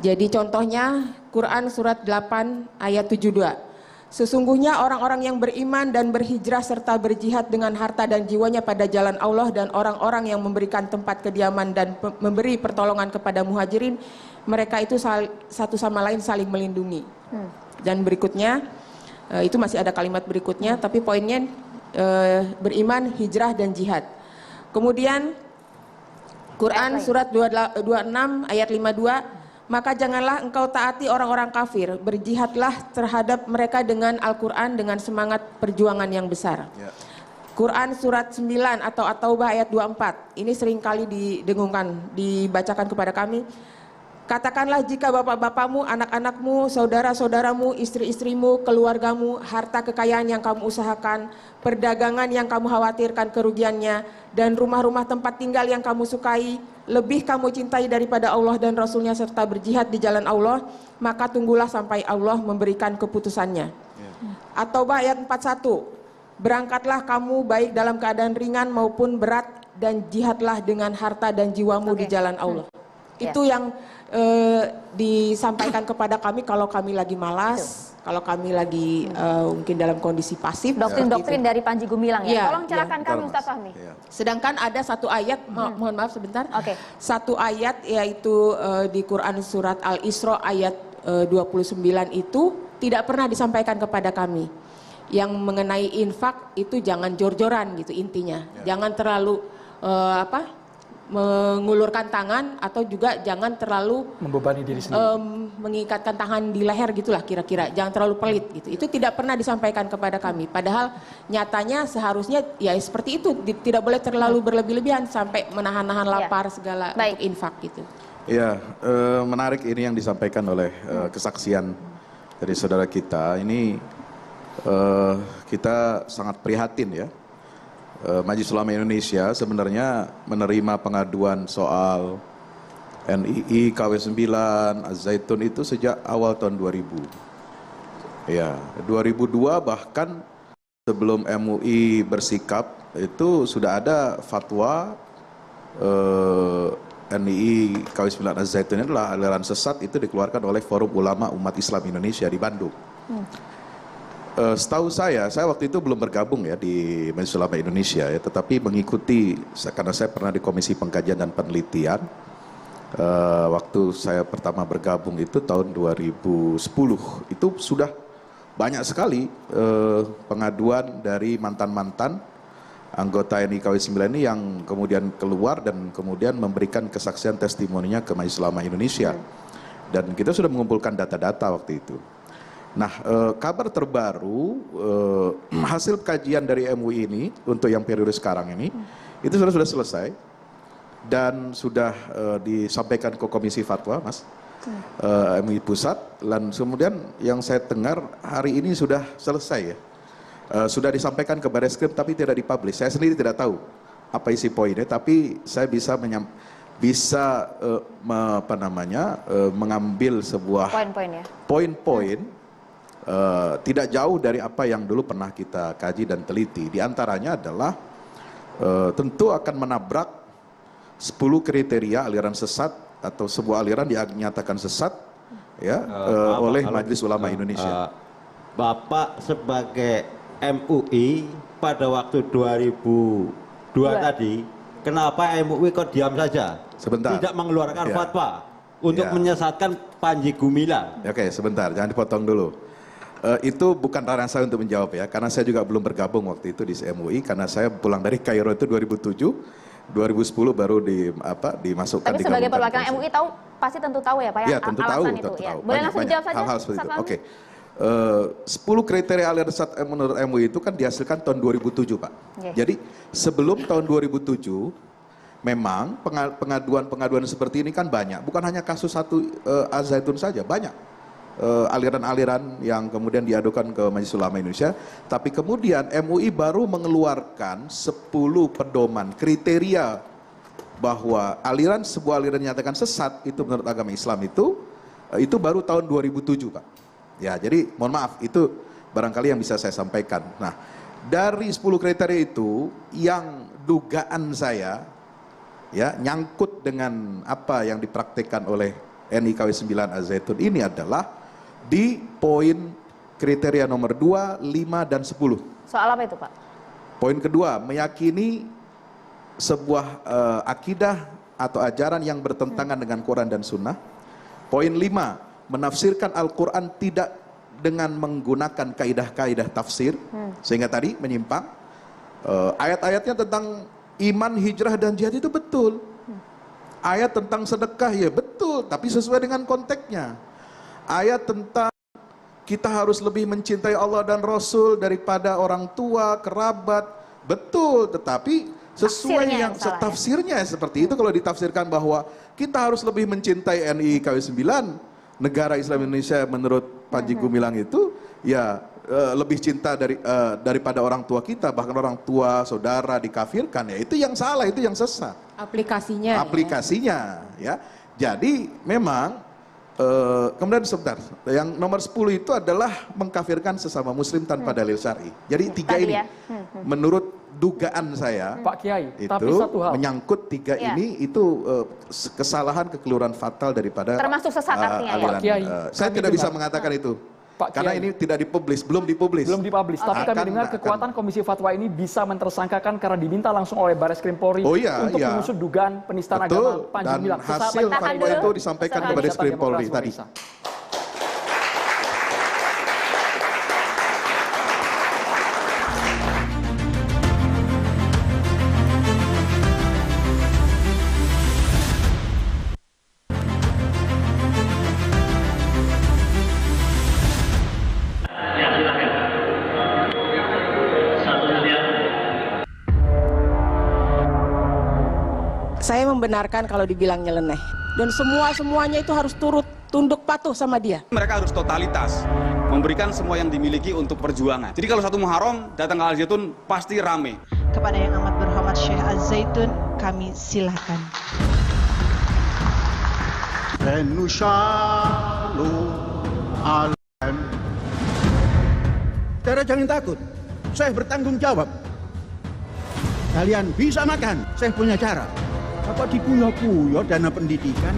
Jadi contohnya Quran surat 8 ayat 72. Sesungguhnya orang-orang yang beriman dan berhijrah serta berjihad dengan harta dan jiwanya pada jalan Allah dan orang-orang yang memberikan tempat kediaman dan memberi pertolongan kepada muhajirin, mereka itu satu sama lain saling melindungi. Dan berikutnya, itu masih ada kalimat berikutnya, tapi poinnya beriman, hijrah, dan jihad. Kemudian Quran surat 26 ayat 52, maka janganlah engkau taati orang-orang kafir, berjihadlah terhadap mereka dengan Al-Quran dengan semangat perjuangan yang besar. Quran surat 9 atau At-Taubah ayat 24, ini seringkali didengungkan, dibacakan kepada kami. Katakanlah jika bapak-bapakmu, anak-anakmu, saudara-saudaramu, istri-istrimu, keluargamu, harta kekayaan yang kamu usahakan, perdagangan yang kamu khawatirkan kerugiannya, dan rumah-rumah tempat tinggal yang kamu sukai, lebih kamu cintai daripada Allah dan Rasulnya serta berjihad di jalan Allah, maka tunggulah sampai Allah memberikan keputusannya. At-Taubah ayat 41, berangkatlah kamu baik dalam keadaan ringan maupun berat dan jihadlah dengan harta dan jiwamu di jalan Allah. Itu yang disampaikan kepada kami kalau kami lagi malas, kalau kami lagi mungkin dalam kondisi pasif. Doktrin-doktrin dari Panji Gumilang ya. Ya, Tolong cerahkan kami Ustaz Fahmi. Sedangkan ada satu ayat, mohon maaf sebentar. Oke. Satu ayat yaitu di Quran surat Al-Isra ayat 29 itu tidak pernah disampaikan kepada kami. Yang mengenai infak itu jangan jor-joran gitu intinya. Jangan terlalu mengulurkan tangan atau juga jangan terlalu membebani diri sendiri, mengikatkan tangan di leher gitulah kira-kira, jangan terlalu pelit gitu. Itu tidak pernah disampaikan kepada kami. Padahal nyatanya seharusnya ya seperti itu, tidak boleh terlalu berlebih-lebihan sampai menahan-nahan lapar segala untuk infak gitu. Ya, menarik ini yang disampaikan oleh kesaksian dari saudara kita. Ini kita sangat prihatin ya. Majelis Ulama Indonesia sebenarnya menerima pengaduan soal NII, KW9, Az-Zaitun itu sejak awal tahun 2000. Ya, 2002 bahkan sebelum MUI bersikap itu sudah ada fatwa NII, KW9, Az-Zaitun adalah aliran sesat, itu dikeluarkan oleh Forum Ulama Umat Islam Indonesia di Bandung. Setahu saya waktu itu belum bergabung ya di Majelis Ulama Indonesia ya, tetapi mengikuti karena saya pernah di Komisi Pengkajian dan Penelitian. Waktu saya pertama bergabung itu tahun 2010, itu sudah banyak sekali pengaduan dari mantan-mantan anggota NII KW9 ini yang kemudian keluar dan kemudian memberikan kesaksian testimoninya ke Majelis Ulama Indonesia. Dan kita sudah mengumpulkan data-data waktu itu. Nah, kabar terbaru hasil kajian dari MUI ini untuk yang periode sekarang ini itu sudah selesai dan sudah disampaikan ke Komisi Fatwa, Mas, MUI Pusat. Dan kemudian yang saya dengar hari ini sudah selesai ya, sudah disampaikan ke Barreskrim tapi tidak dipublish. Saya sendiri tidak tahu apa isi poinnya, tapi saya bisa bisa mengambil sebuah poin-poin tidak jauh dari apa yang dulu pernah kita kaji dan teliti. Di antaranya adalah tentu akan menabrak 10 kriteria aliran sesat atau sebuah aliran dinyatakan sesat ya oleh Majelis Ulama Indonesia. Bapak sebagai MUI pada waktu 2002 tadi, kenapa MUI kok diam saja? Sebentar. Tidak mengeluarkan fatwa untuk menyesatkan Panji Gumilang. Oke, sebentar, jangan dipotong dulu. Itu bukan ranah saya untuk menjawab ya, karena saya juga belum bergabung waktu itu di MUI, karena saya pulang dari Kairo itu 2007, 2010 baru dimasukkan. Tapi sebagai perwakilan MUI pasti tentu tahu ya Pak ya, tentu alasan tahu, itu tentu ya. tahu. Boleh langsung dijawab saja? Hal-hal seperti itu. Oke. 10 kriteria aliran sesat menurut MUI itu kan dihasilkan tahun 2007 Pak. Jadi sebelum tahun 2007 memang pengaduan-pengaduan seperti ini kan banyak. Bukan hanya kasus satu Al-Zaitun saja, banyak aliran-aliran yang kemudian diadukan ke Majelis Ulama Indonesia. Tapi kemudian MUI baru mengeluarkan 10 pedoman kriteria bahwa sebuah aliran nyatakan sesat itu menurut agama Islam itu baru tahun 2007 Pak. Ya, jadi mohon maaf, itu barangkali yang bisa saya sampaikan. Nah, dari 10 kriteria itu yang dugaan saya ya nyangkut dengan apa yang dipraktikkan oleh NIKW 9 Al-Zaitun ini adalah di poin kriteria nomor 2, 5, dan 10. Soal apa itu Pak? Poin kedua, meyakini sebuah akidah atau ajaran yang bertentangan dengan Quran dan Sunnah. Poin 5, menafsirkan Al-Quran tidak dengan menggunakan kaidah-kaidah tafsir, sehingga tadi menyimpang. Ayat-ayatnya tentang iman, hijrah, dan jihad itu betul. Ayat tentang sedekah ya betul, tapi sesuai dengan konteksnya. Ayat tentang kita harus lebih mencintai Allah dan Rasul daripada orang tua, kerabat, betul, tetapi sesuai yang tafsirnya seperti itu. Kalau ditafsirkan bahwa kita harus lebih mencintai NIKW 9, negara Islam Indonesia menurut Panji Gumilang itu ya lebih cinta daripada orang tua kita, bahkan orang tua saudara dikafirkan, ya itu yang salah, itu yang sesat aplikasinya ya. Jadi memang kemudian sebentar, yang nomor 10 itu adalah mengkafirkan sesama muslim tanpa dalil syar'i. Jadi tiga ini menurut dugaan saya Pak Kiai, itu tapi satu hal menyangkut tiga ini itu kesalahan kekeliruan fatal daripada termasuk sesat artinya aliran, Pak Kiai, saya tidak bisa mengatakan itu Pak karena Kiai, ini tidak dipublis, belum dipublis. Tapi kami dengar kekuatan Komisi Fatwa ini bisa mentersangkakan karena diminta langsung oleh Barreskrim Polri untuk mengusut dugaan penistaan agama Panji Gumilang. Dan hasil fatwa itu disampaikan kepada Bareskrim Polri tadi. Saya membenarkan kalau dibilang nyeleneh. Dan semuanya itu harus tunduk patuh sama dia. Mereka harus totalitas, memberikan semua yang dimiliki untuk perjuangan. Jadi kalau satu Muharram datang ke Al-Zaitun pasti rame. Kepada yang amat berhormat Syekh Al-Zaitun, kami silakan. Saudara jangan takut, saya bertanggung jawab. Kalian bisa makan, saya punya cara. Apa dikuyo-kuyo dana pendidikan?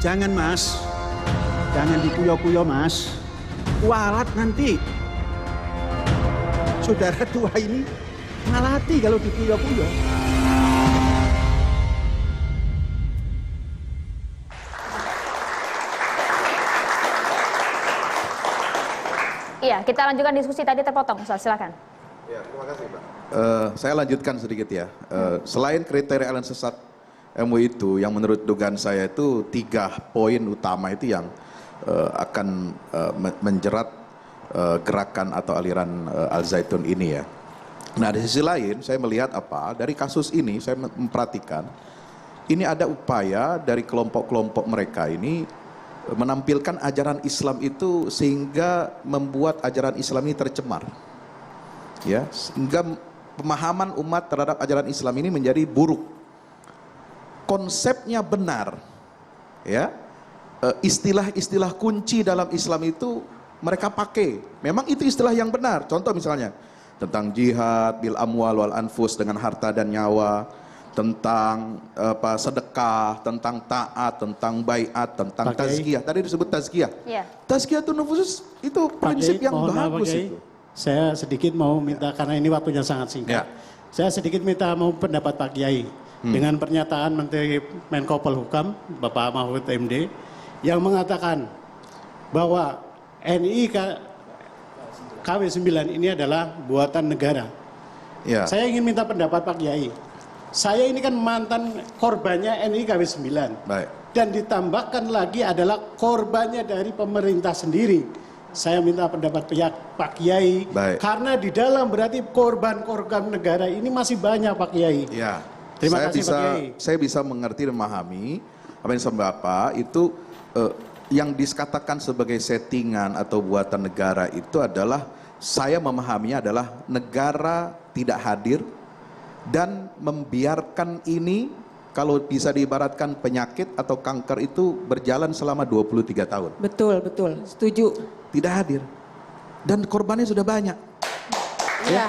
Jangan mas, jangan dikuyo-kuyo mas. Kualat nanti. Saudara tua ini ngalati kalau dikuyo-kuyo. Iya, kita lanjutkan diskusi tadi terpotong, silakan. Ya, terima kasih Pak. Saya lanjutkan sedikit ya. Selain kriteria aliran sesat MUI itu, yang menurut dugaan saya itu 3 poin utama itu yang akan menjerat gerakan atau aliran Al-Zaitun ini ya. Nah di sisi lain saya melihat dari kasus ini saya memperhatikan ini ada upaya dari kelompok-kelompok mereka ini menampilkan ajaran Islam itu sehingga membuat ajaran Islam ini tercemar. Ya, sehingga pemahaman umat terhadap ajaran Islam ini menjadi buruk. konsepnya benar, ya, istilah-istilah kunci dalam Islam itu mereka pakai. Memang itu istilah yang benar. Contoh misalnya tentang jihad bil amwal wal anfus, dengan harta dan nyawa, tentang sedekah, tentang taat, tentang baiat, tentang tazkiyah. Tadi disebut tazkiyah. Yeah. Tazkiyah itu nufus, itu prinsip yang bagus itu. Saya sedikit mau minta, karena ini waktunya sangat singkat. Saya sedikit minta mau pendapat Pak Kiai dengan pernyataan Menteri Menko Polhukam Bapak Mahfud MD yang mengatakan bahwa NII KW9 ini adalah buatan negara. Ya. Saya ingin minta pendapat Pak Kiai. Saya ini kan mantan korbannya NII KW9. Baik. Dan ditambahkan lagi adalah korbannya dari pemerintah sendiri. Saya minta pendapat Pak Kiai. Baik. Karena di dalam berarti korban-korban negara ini masih banyak Pak Kiai. Ya. Terima kasih Pak Kiai. Saya bisa mengerti dan memahami apa yang disampaikan Bapak itu. Yang dikatakan sebagai settingan atau buatan negara itu adalah, saya memahaminya adalah negara tidak hadir dan membiarkan ini, kalau bisa diibaratkan penyakit atau kanker itu berjalan selama 23 tahun. Betul, betul. Setuju. Tidak hadir. Dan korbannya sudah banyak. Iya.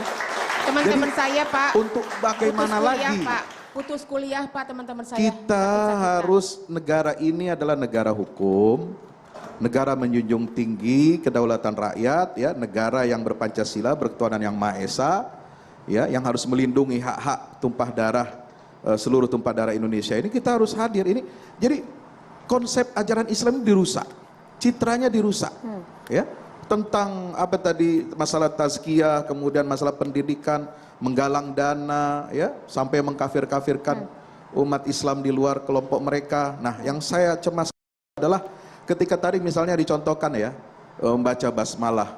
Teman-teman saya, Pak. Untuk bagaimana lagi? Putus kuliah, Pak, teman-teman saya. Kita harus, negara ini adalah negara hukum, negara menjunjung tinggi kedaulatan rakyat, ya, negara yang berpancasila, berketuhanan yang Maha Esa, ya, yang harus melindungi hak-hak tumpah darah, seluruh tumpah darah Indonesia ini. Kita harus hadir ini. Jadi konsep ajaran Islam ini dirusak, citranya dirusak, ya, tentang apa tadi, masalah tazkiyah, kemudian masalah pendidikan, menggalang dana, ya, sampai mengkafir-kafirkan umat Islam di luar kelompok mereka. Nah, yang saya cemas adalah ketika tadi misalnya dicontohkan, ya, membaca basmalah,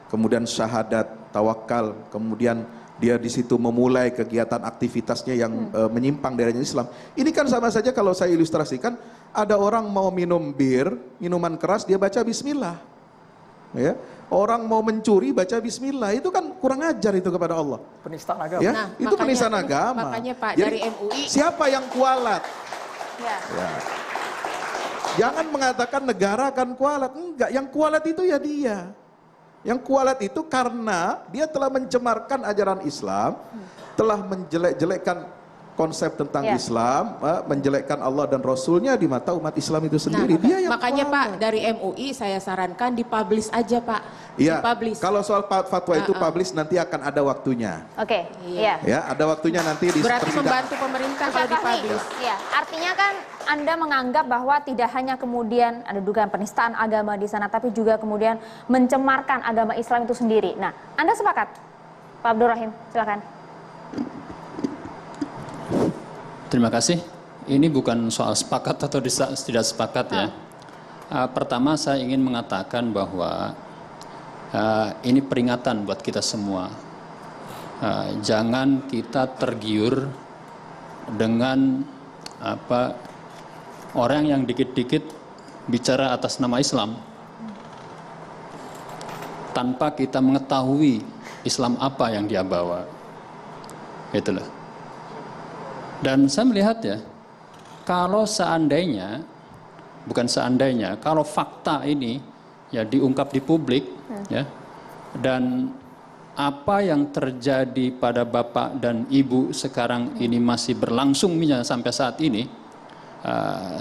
kemudian syahadat, tawakal, kemudian dia di situ memulai kegiatan aktivitasnya yang menyimpang dari Islam. Ini kan sama saja kalau saya ilustrasikan, ada orang mau minum bir, minuman keras, dia baca bismillah. Ya, orang mau mencuri baca bismillah, itu kan kurang ajar itu kepada Allah. Penistaan agama. Ya, itu penistaan agama. Makanya Pak, jadi, dari MUI. siapa yang kualat? Ya. Ya. Jangan mengatakan negara akan kualat. Enggak, yang kualat itu ya dia. Yang kualat itu karena dia telah mencemarkan ajaran Islam, telah menjelek-jelekkan konsep tentang Islam, menjelekkan Allah dan Rasulnya di mata umat Islam itu sendiri. Nah, dia yang makanya kualat. Pak, dari MUI saya sarankan dipublish aja Pak. Iya, Dipublish. kalau soal fatwa itu publish nanti akan ada waktunya. Oke, iya. Ya, ada waktunya nanti di Berarti persidangan. membantu pemerintah kalau dipublish. Iya, artinya kan Anda menganggap bahwa tidak hanya kemudian ada dugaan penistaan agama di sana, tapi juga kemudian mencemarkan agama Islam itu sendiri. Nah, Anda sepakat? Pak Abdul Rahim, silakan. Terima kasih. Ini bukan soal sepakat atau tidak sepakat, ya. Pertama saya ingin mengatakan bahwa ini peringatan buat kita semua. Jangan kita tergiur dengan orang yang dikit-dikit bicara atas nama Islam tanpa kita mengetahui Islam apa yang dia bawa. Itulah. Dan saya melihat, ya, kalau seandainya, bukan seandainya, kalau fakta ini ya diungkap di publik, ya, dan apa yang terjadi pada Bapak dan Ibu sekarang ini masih berlangsung misalnya sampai saat ini,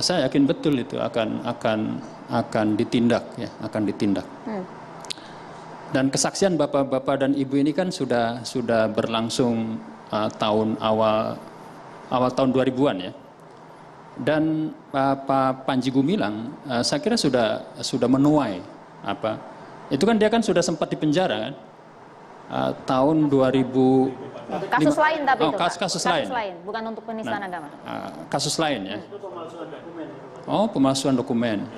saya yakin betul itu akan ditindak, ya, akan ditindak. Dan kesaksian Bapak-bapak dan Ibu ini kan sudah berlangsung tahun awal tahun 2000-an, ya. Dan Pak Panji Gumilang saya kira sudah menuai itu kan, dia kan sudah sempat dipenjara kan tahun 2000. Kasus lain tapi itu, kasus lain, bukan untuk penistaan agama. Kasus lain, ya. Oh, pemalsuan dokumen.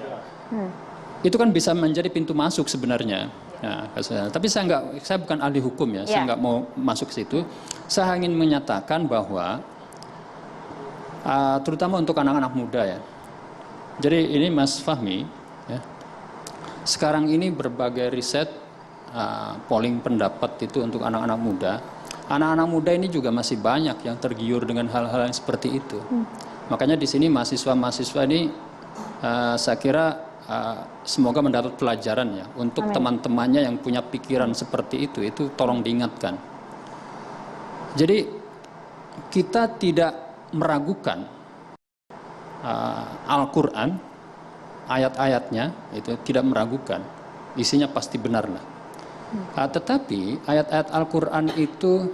Itu kan bisa menjadi pintu masuk sebenarnya. Nah, tapi saya bukan ahli hukum, ya. Saya nggak mau masuk ke situ. Saya ingin menyatakan bahwa terutama untuk anak-anak muda, ya. Jadi ini Mas Fahmi, ya, sekarang ini berbagai riset polling pendapat itu untuk anak-anak muda. Anak-anak muda ini juga masih banyak yang tergiur dengan hal-hal yang seperti itu. Makanya di sini mahasiswa-mahasiswa ini saya kira semoga mendapat pelajaran ya untuk teman-temannya yang punya pikiran seperti itu tolong diingatkan. Jadi kita tidak meragukan Al-Quran, ayat-ayatnya itu tidak meragukan, isinya pasti benar lah. Tetapi ayat-ayat Al-Quran itu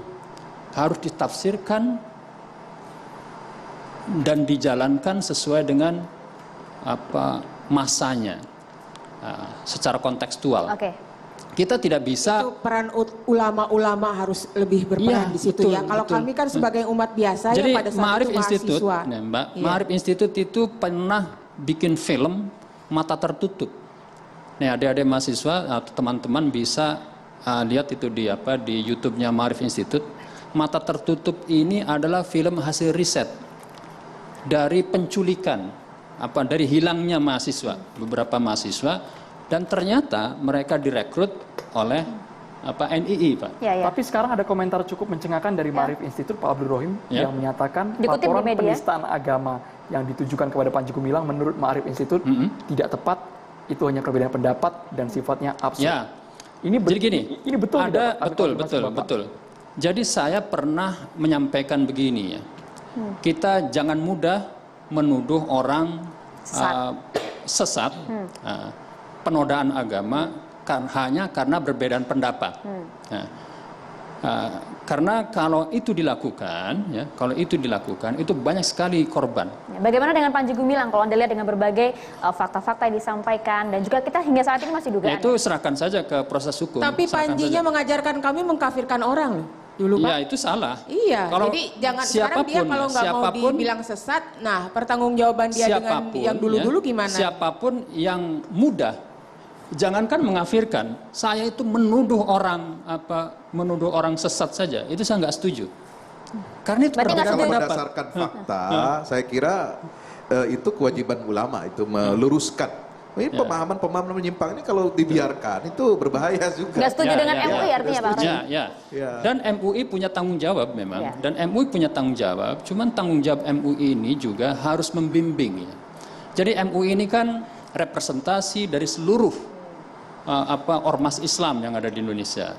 harus ditafsirkan dan dijalankan sesuai dengan masanya, secara kontekstual. Kita tidak bisa. Itu peran ulama-ulama harus lebih berperan di situ, ya. Kalau kami kan sebagai umat biasa, jadi, ya pada saat Ma'arif itu Institute, mahasiswa. nah, Mbak, Ma'arif Institute itu pernah bikin film Mata Tertutup. Nih adik-adik mahasiswa atau teman-teman bisa lihat itu di YouTube-nya Ma'arif Institute. Mata Tertutup ini adalah film hasil riset dari penculikan, dari hilangnya mahasiswa, beberapa mahasiswa, dan ternyata mereka direkrut oleh NII, Pak. Tapi sekarang ada komentar cukup mencengangkan dari Ma'arif Institute, Pak Abdul Rohim, yang menyatakan laporan penistaan agama yang ditujukan kepada Panji Gumilang menurut Ma'arif Institute tidak tepat, itu hanya perbedaan pendapat dan sifatnya absurd. Jadi gini, ini betul ada betul. Jadi saya pernah menyampaikan begini ya. Kita jangan mudah menuduh orang sesat, penodaan agama hanya karena perbedaan pendapat. Karena kalau itu dilakukan, itu banyak sekali korban. Bagaimana dengan Panji Gumilang kalau Anda lihat dengan berbagai fakta-fakta yang disampaikan dan juga kita hingga saat ini masih dugaan. Itu serahkan saja ke proses hukum. Tapi Panjinya mengajarkan kami mengkafirkan orang dulu, Pak. Iya, itu salah. Iya, kalau jadi jangan sekarang dia kalau nggak mau dibilang sesat, nah pertanggungjawaban dia dengan yang dulu-dulu gimana? Siapapun yang mudah, jangankan mengafirkan, saya itu menuduh orang sesat saja, itu saya nggak setuju. Karena itu perbedaan pendapat. Berdasarkan fakta, saya kira itu kewajiban ulama itu meluruskan. Ini pemahaman menyimpang ini kalau dibiarkan itu berbahaya juga. Nggak setuju dengan MUI artinya, Pak? Dan MUI punya tanggung jawab memang. Dan MUI punya tanggung jawab. Cuman tanggung jawab MUI ini juga harus membimbing. Ya. Jadi MUI ini kan representasi dari seluruh ormas Islam yang ada di Indonesia.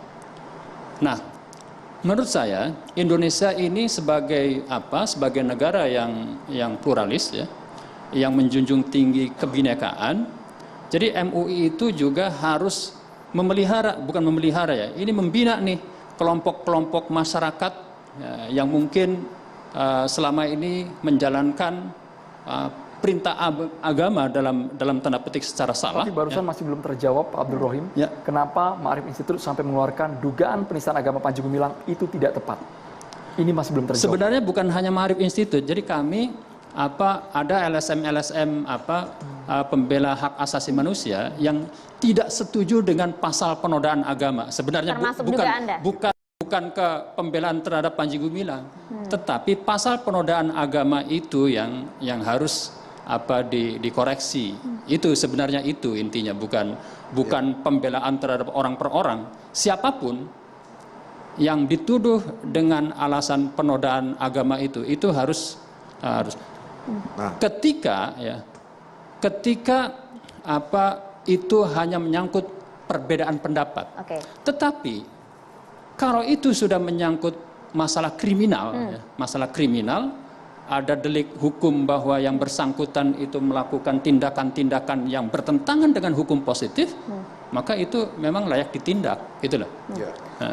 Nah, menurut saya Indonesia ini sebagai negara yang pluralis ya, yang menjunjung tinggi kebinekaan. Jadi MUI itu juga harus ini membina nih kelompok-kelompok masyarakat yang mungkin selama ini menjalankan perintah agama dalam tanda petik secara salah. Tapi barusan masih belum terjawab, Pak Abdul Rohim, kenapa Ma'arif Institute sampai mengeluarkan dugaan penistaan agama Panji Gumilang itu tidak tepat. Ini masih belum terjawab. Sebenarnya bukan hanya Ma'arif Institute, jadi kami ada LSM pembela hak asasi manusia yang tidak setuju dengan pasal penodaan agama. Sebenarnya bukan ke pembelaan terhadap Panji Gumilang, tetapi pasal penodaan agama itu yang harus dikoreksi. Itu sebenarnya itu intinya, bukan pembelaan terhadap orang per orang. Siapapun yang dituduh dengan alasan penodaan agama itu harus ketika itu hanya menyangkut perbedaan pendapat. Tetapi kalau itu sudah menyangkut masalah kriminal, ada delik hukum bahwa yang bersangkutan itu melakukan tindakan-tindakan yang bertentangan dengan hukum positif, maka itu memang layak ditindak, itulah.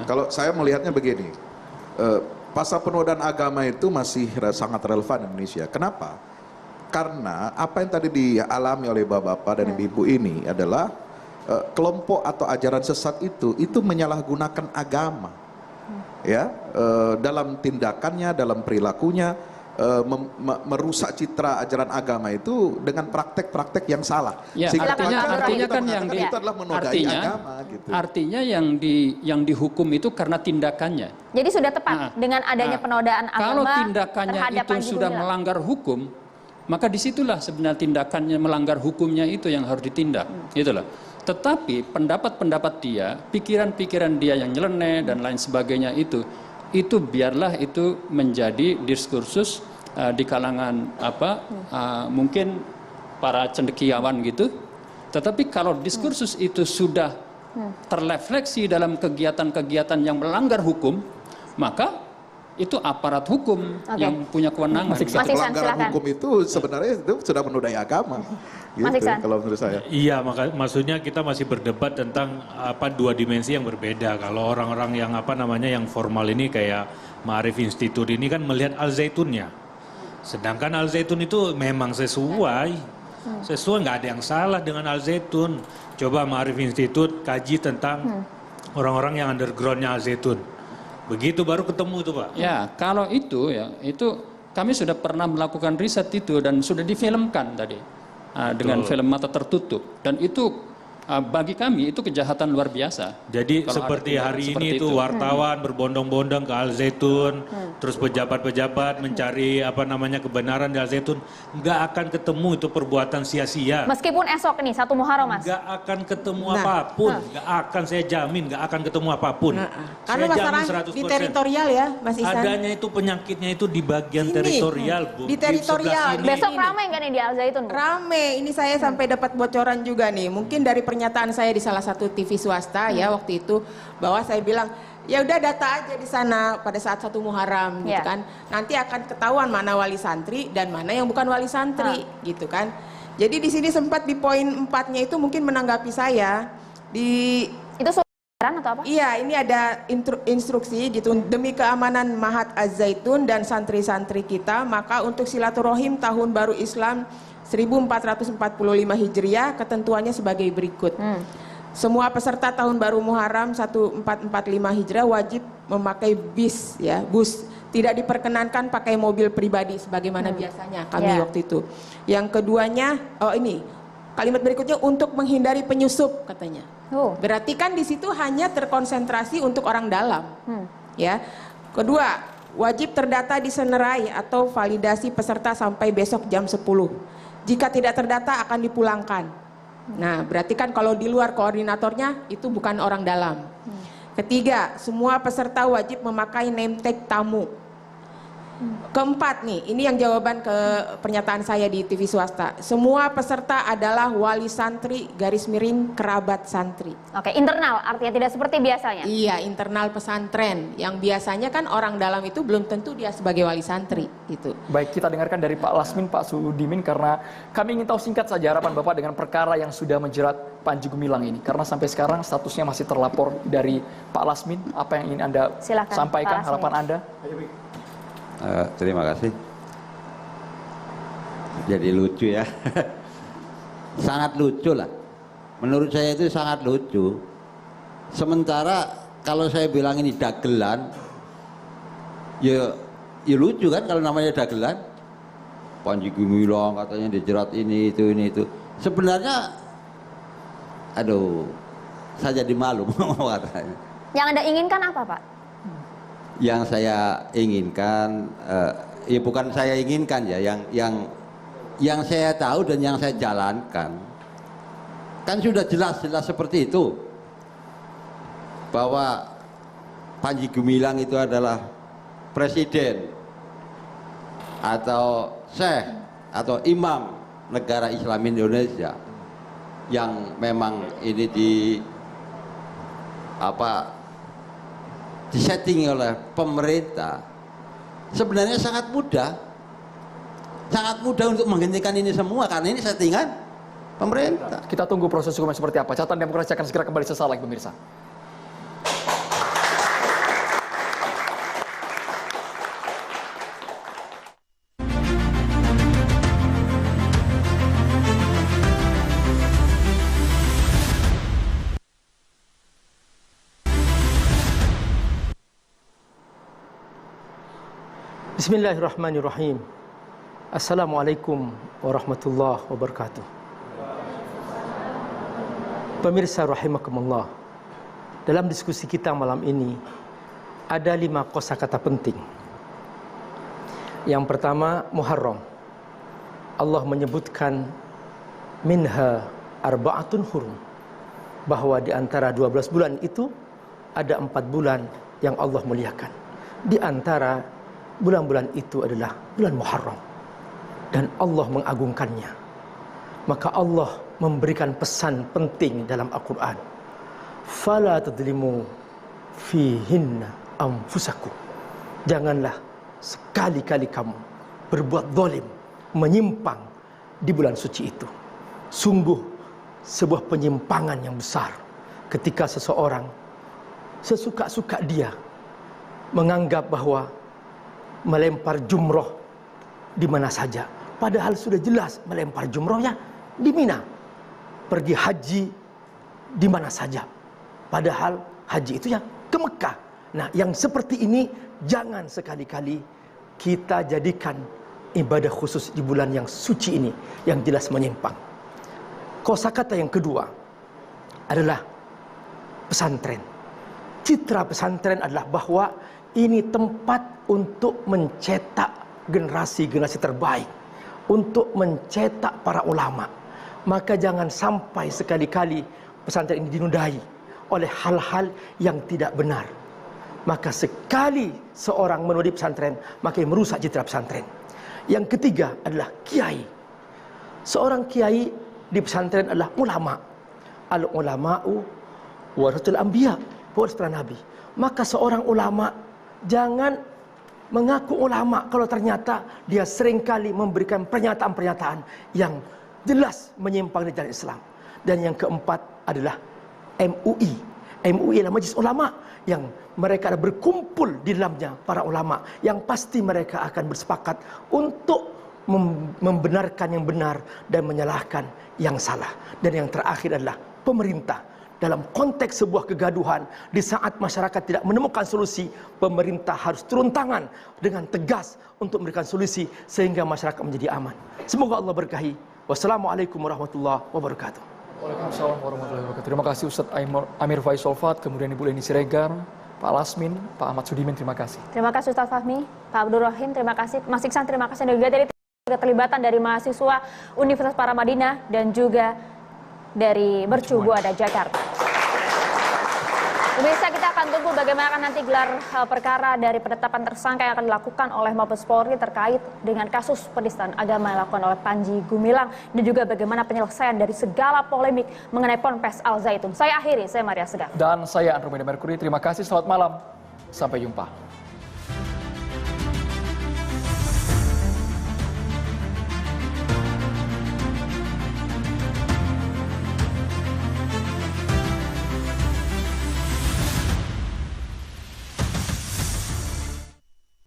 Kalau saya melihatnya begini, pasal penodaan agama itu masih sangat relevan di Indonesia. Kenapa? Karena apa yang tadi dialami oleh bapak-bapak dan ibu-ibu ini adalah kelompok atau ajaran sesat itu menyalahgunakan agama, dalam tindakannya, dalam perilakunya, merusak citra ajaran agama itu dengan praktek-praktek yang salah. Artinya kan itu adalah menodai agama. Gitu. Artinya yang dihukum itu karena tindakannya. Jadi sudah tepat dengan adanya penodaan agama. Kalau tindakannya itu sudah melanggar hukum, maka disitulah sebenarnya tindakannya melanggar hukumnya itu yang harus ditindak. Itulah. Tetapi pendapat-pendapat dia, pikiran-pikiran dia yang nyeleneh dan lain sebagainya itu biarlah itu menjadi diskursus di kalangan mungkin para cendekiawan gitu. Tetapi kalau diskursus itu sudah terrefleksi dalam kegiatan-kegiatan yang melanggar hukum, maka itu aparat hukum yang punya kewenangan. Pelanggaran hukum itu sebenarnya itu sudah menodai agama. Gitu, kalau menurut saya. Iya, maksudnya kita masih berdebat tentang dua dimensi yang berbeda. Kalau orang-orang yang yang formal ini kayak Ma'arif Institute ini kan melihat Al-Zaitunnya. Sedangkan Al-Zaitun itu memang sesuai, nggak ada yang salah dengan Al-Zaitun. Coba Ma'arif Institute kaji tentang orang-orang yang undergroundnya Al-Zaitun. Begitu baru ketemu itu, Pak. Ya, kalau itu kami sudah pernah melakukan riset itu dan sudah difilmkan tadi dengan film Mata Tertutup, dan itu bagi kami itu kejahatan luar biasa. Jadi seperti hari ini itu wartawan berbondong-bondong ke Al-Zaitun, terus pejabat-pejabat mencari kebenaran di Al-Zaitun, nggak akan ketemu itu perbuatan sia-sia. Meskipun esok nih 1 Muharram, Mas. Nggak akan ketemu apapun, nggak akan, saya jamin nggak akan ketemu apapun. Karena masalah di teritorial ya, Mas Ihsan. Adanya itu penyakitnya itu di bagian teritorial, Bu. Di teritorial. Besok ramai nggak nih di Al-Zaitun? Rame. Ini saya sampai dapat bocoran juga nih. Mungkin dari pernyataan saya di salah satu TV swasta ya waktu itu, bahwa saya bilang ya udah data aja di sana pada saat 1 Muharram gitu kan. Nanti akan ketahuan mana wali santri dan mana yang bukan wali santri gitu kan. Jadi di sini sempat di poin 4-nya itu mungkin menanggapi saya di itu atau apa? Iya, ini ada instruksi gitu, demi keamanan Mahat Az-Zaitun dan santri-santri kita, maka untuk silaturahim tahun baru Islam 1445 Hijriah ketentuannya sebagai berikut. Semua peserta tahun baru Muharram 1445 Hijriah wajib memakai bus. Tidak diperkenankan pakai mobil pribadi sebagaimana biasanya kami waktu itu. Yang keduanya, kalimat berikutnya untuk menghindari penyusup katanya. Berarti kan di situ hanya terkonsentrasi untuk orang dalam. Ya. Kedua, wajib terdata di Senerai atau validasi peserta sampai besok jam 10. Jika tidak terdata akan dipulangkan. Nah, berarti kan kalau di luar koordinatornya itu bukan orang dalam. Ketiga, semua peserta wajib memakai name tag tamu. Keempat nih, ini yang jawaban ke pernyataan saya di TV swasta. Semua peserta adalah wali santri _ kerabat santri. Oke, internal artinya tidak seperti biasanya. Iya, internal pesantren. Yang biasanya kan orang dalam itu belum tentu dia sebagai wali santri gitu. Baik, kita dengarkan dari Pak Lasmin, Pak Sudimin, karena kami ingin tahu singkat saja harapan Bapak dengan perkara yang sudah menjerat Panji Gumilang ini. Karena sampai sekarang statusnya masih terlapor. Dari Pak Lasmin, apa yang ingin Anda sampaikan, harapan Anda? Terima kasih. Jadi lucu ya. Sangat lucu lah. Menurut saya itu sangat lucu. Sementara kalau saya bilang ini dagelan, ya lucu kan kalau namanya dagelan. Panji Gumilang katanya dijerat ini itu. Sebenarnya, saya jadi malu mau katanya. Yang Anda inginkan apa, Pak? Yang saya inginkan, ya bukan saya inginkan ya, yang saya tahu dan yang saya jalankan, kan sudah jelas seperti itu, bahwa Panji Gumilang itu adalah presiden atau syekh atau imam negara Islam Indonesia yang memang ini disetting oleh pemerintah. Sebenarnya sangat mudah untuk menghentikan ini semua karena ini settingan pemerintah. Kita tunggu proses hukumnya seperti apa. Catatan Demokrasi akan segera kembali sesaat lagi, pemirsa. Bismillahirrahmanirrahim. Assalamualaikum warahmatullahi wabarakatuh. Pemirsa rahimakumullah, dalam diskusi kita malam ini ada 5 kosakata penting. Yang pertama, Muharram. Allah menyebutkan minha arba'atun hurum, bahwa di antara 12 bulan itu ada 4 bulan yang Allah muliakan. Di antara bulan-bulan itu adalah bulan Muharram dan Allah mengagungkannya. Maka Allah memberikan pesan penting dalam Al-Quran. Fala tadlimu fihinna anfusakum. Janganlah sekali-kali kamu berbuat zalim, menyimpang di bulan suci itu. Sungguh sebuah penyimpangan yang besar ketika seseorang sesuka-suka dia menganggap bahwa melempar jumroh di mana saja. Padahal sudah jelas melempar jumrohnya di Mina. Pergi haji di mana saja. Padahal haji itu ya ke Mekah. Nah, yang seperti ini jangan sekali-kali kita jadikan ibadah khusus di bulan yang suci ini yang jelas menyimpang. Kosakata yang kedua adalah pesantren. Citra pesantren adalah bahwa ini tempat untuk mencetak generasi-generasi terbaik, untuk mencetak para ulama. Maka jangan sampai sekali-kali pesantren ini dinodai oleh hal-hal yang tidak benar. Maka sekali seorang menodai pesantren, maka ia merusak citra pesantren. Yang ketiga adalah kiai. Seorang kiai di pesantren adalah ulama. Al-ulama'u warasatul anbiya, pewaris para nabi. Maka seorang ulama jangan mengaku ulama kalau ternyata dia seringkali memberikan pernyataan-pernyataan yang jelas menyimpang dari jalan Islam. Dan yang keempat adalah MUI. MUI adalah Majelis Ulama yang mereka ada berkumpul di dalamnya para ulama yang pasti mereka akan bersepakat untuk membenarkan yang benar dan menyalahkan yang salah. Dan yang terakhir adalah pemerintah. Dalam konteks sebuah kegaduhan, di saat masyarakat tidak menemukan solusi, pemerintah harus turun tangan dengan tegas untuk memberikan solusi sehingga masyarakat menjadi aman. Semoga Allah berkahi. Wassalamualaikum warahmatullahi wabarakatuh. Waalaikumsalam warahmatullahi wabarakatuh. Terima kasih Ustadz Amir Faisal Fat, kemudian Ibu Leni Siregar, Pak Lasmin, Pak Ahmad Sudimin, terima kasih. Terima kasih Ustadz Fahmi, Pak Abdul Rahim, terima kasih. Mas Iksan, terima kasih. Dan juga dari keterlibatan dari mahasiswa Universitas Paramadina dan juga dari Mercu Buana Jakarta. Pemirsa, kita akan tunggu bagaimana nanti gelar perkara dari penetapan tersangka yang akan dilakukan oleh Mabes Polri terkait dengan kasus penistaan agama yang dilakukan oleh Panji Gumilang dan juga bagaimana penyelesaian dari segala polemik mengenai Ponpes Al Zaitun. Saya akhiri, saya Maria Segaf. Dan saya Andromeda Mercury, terima kasih, selamat malam, sampai jumpa.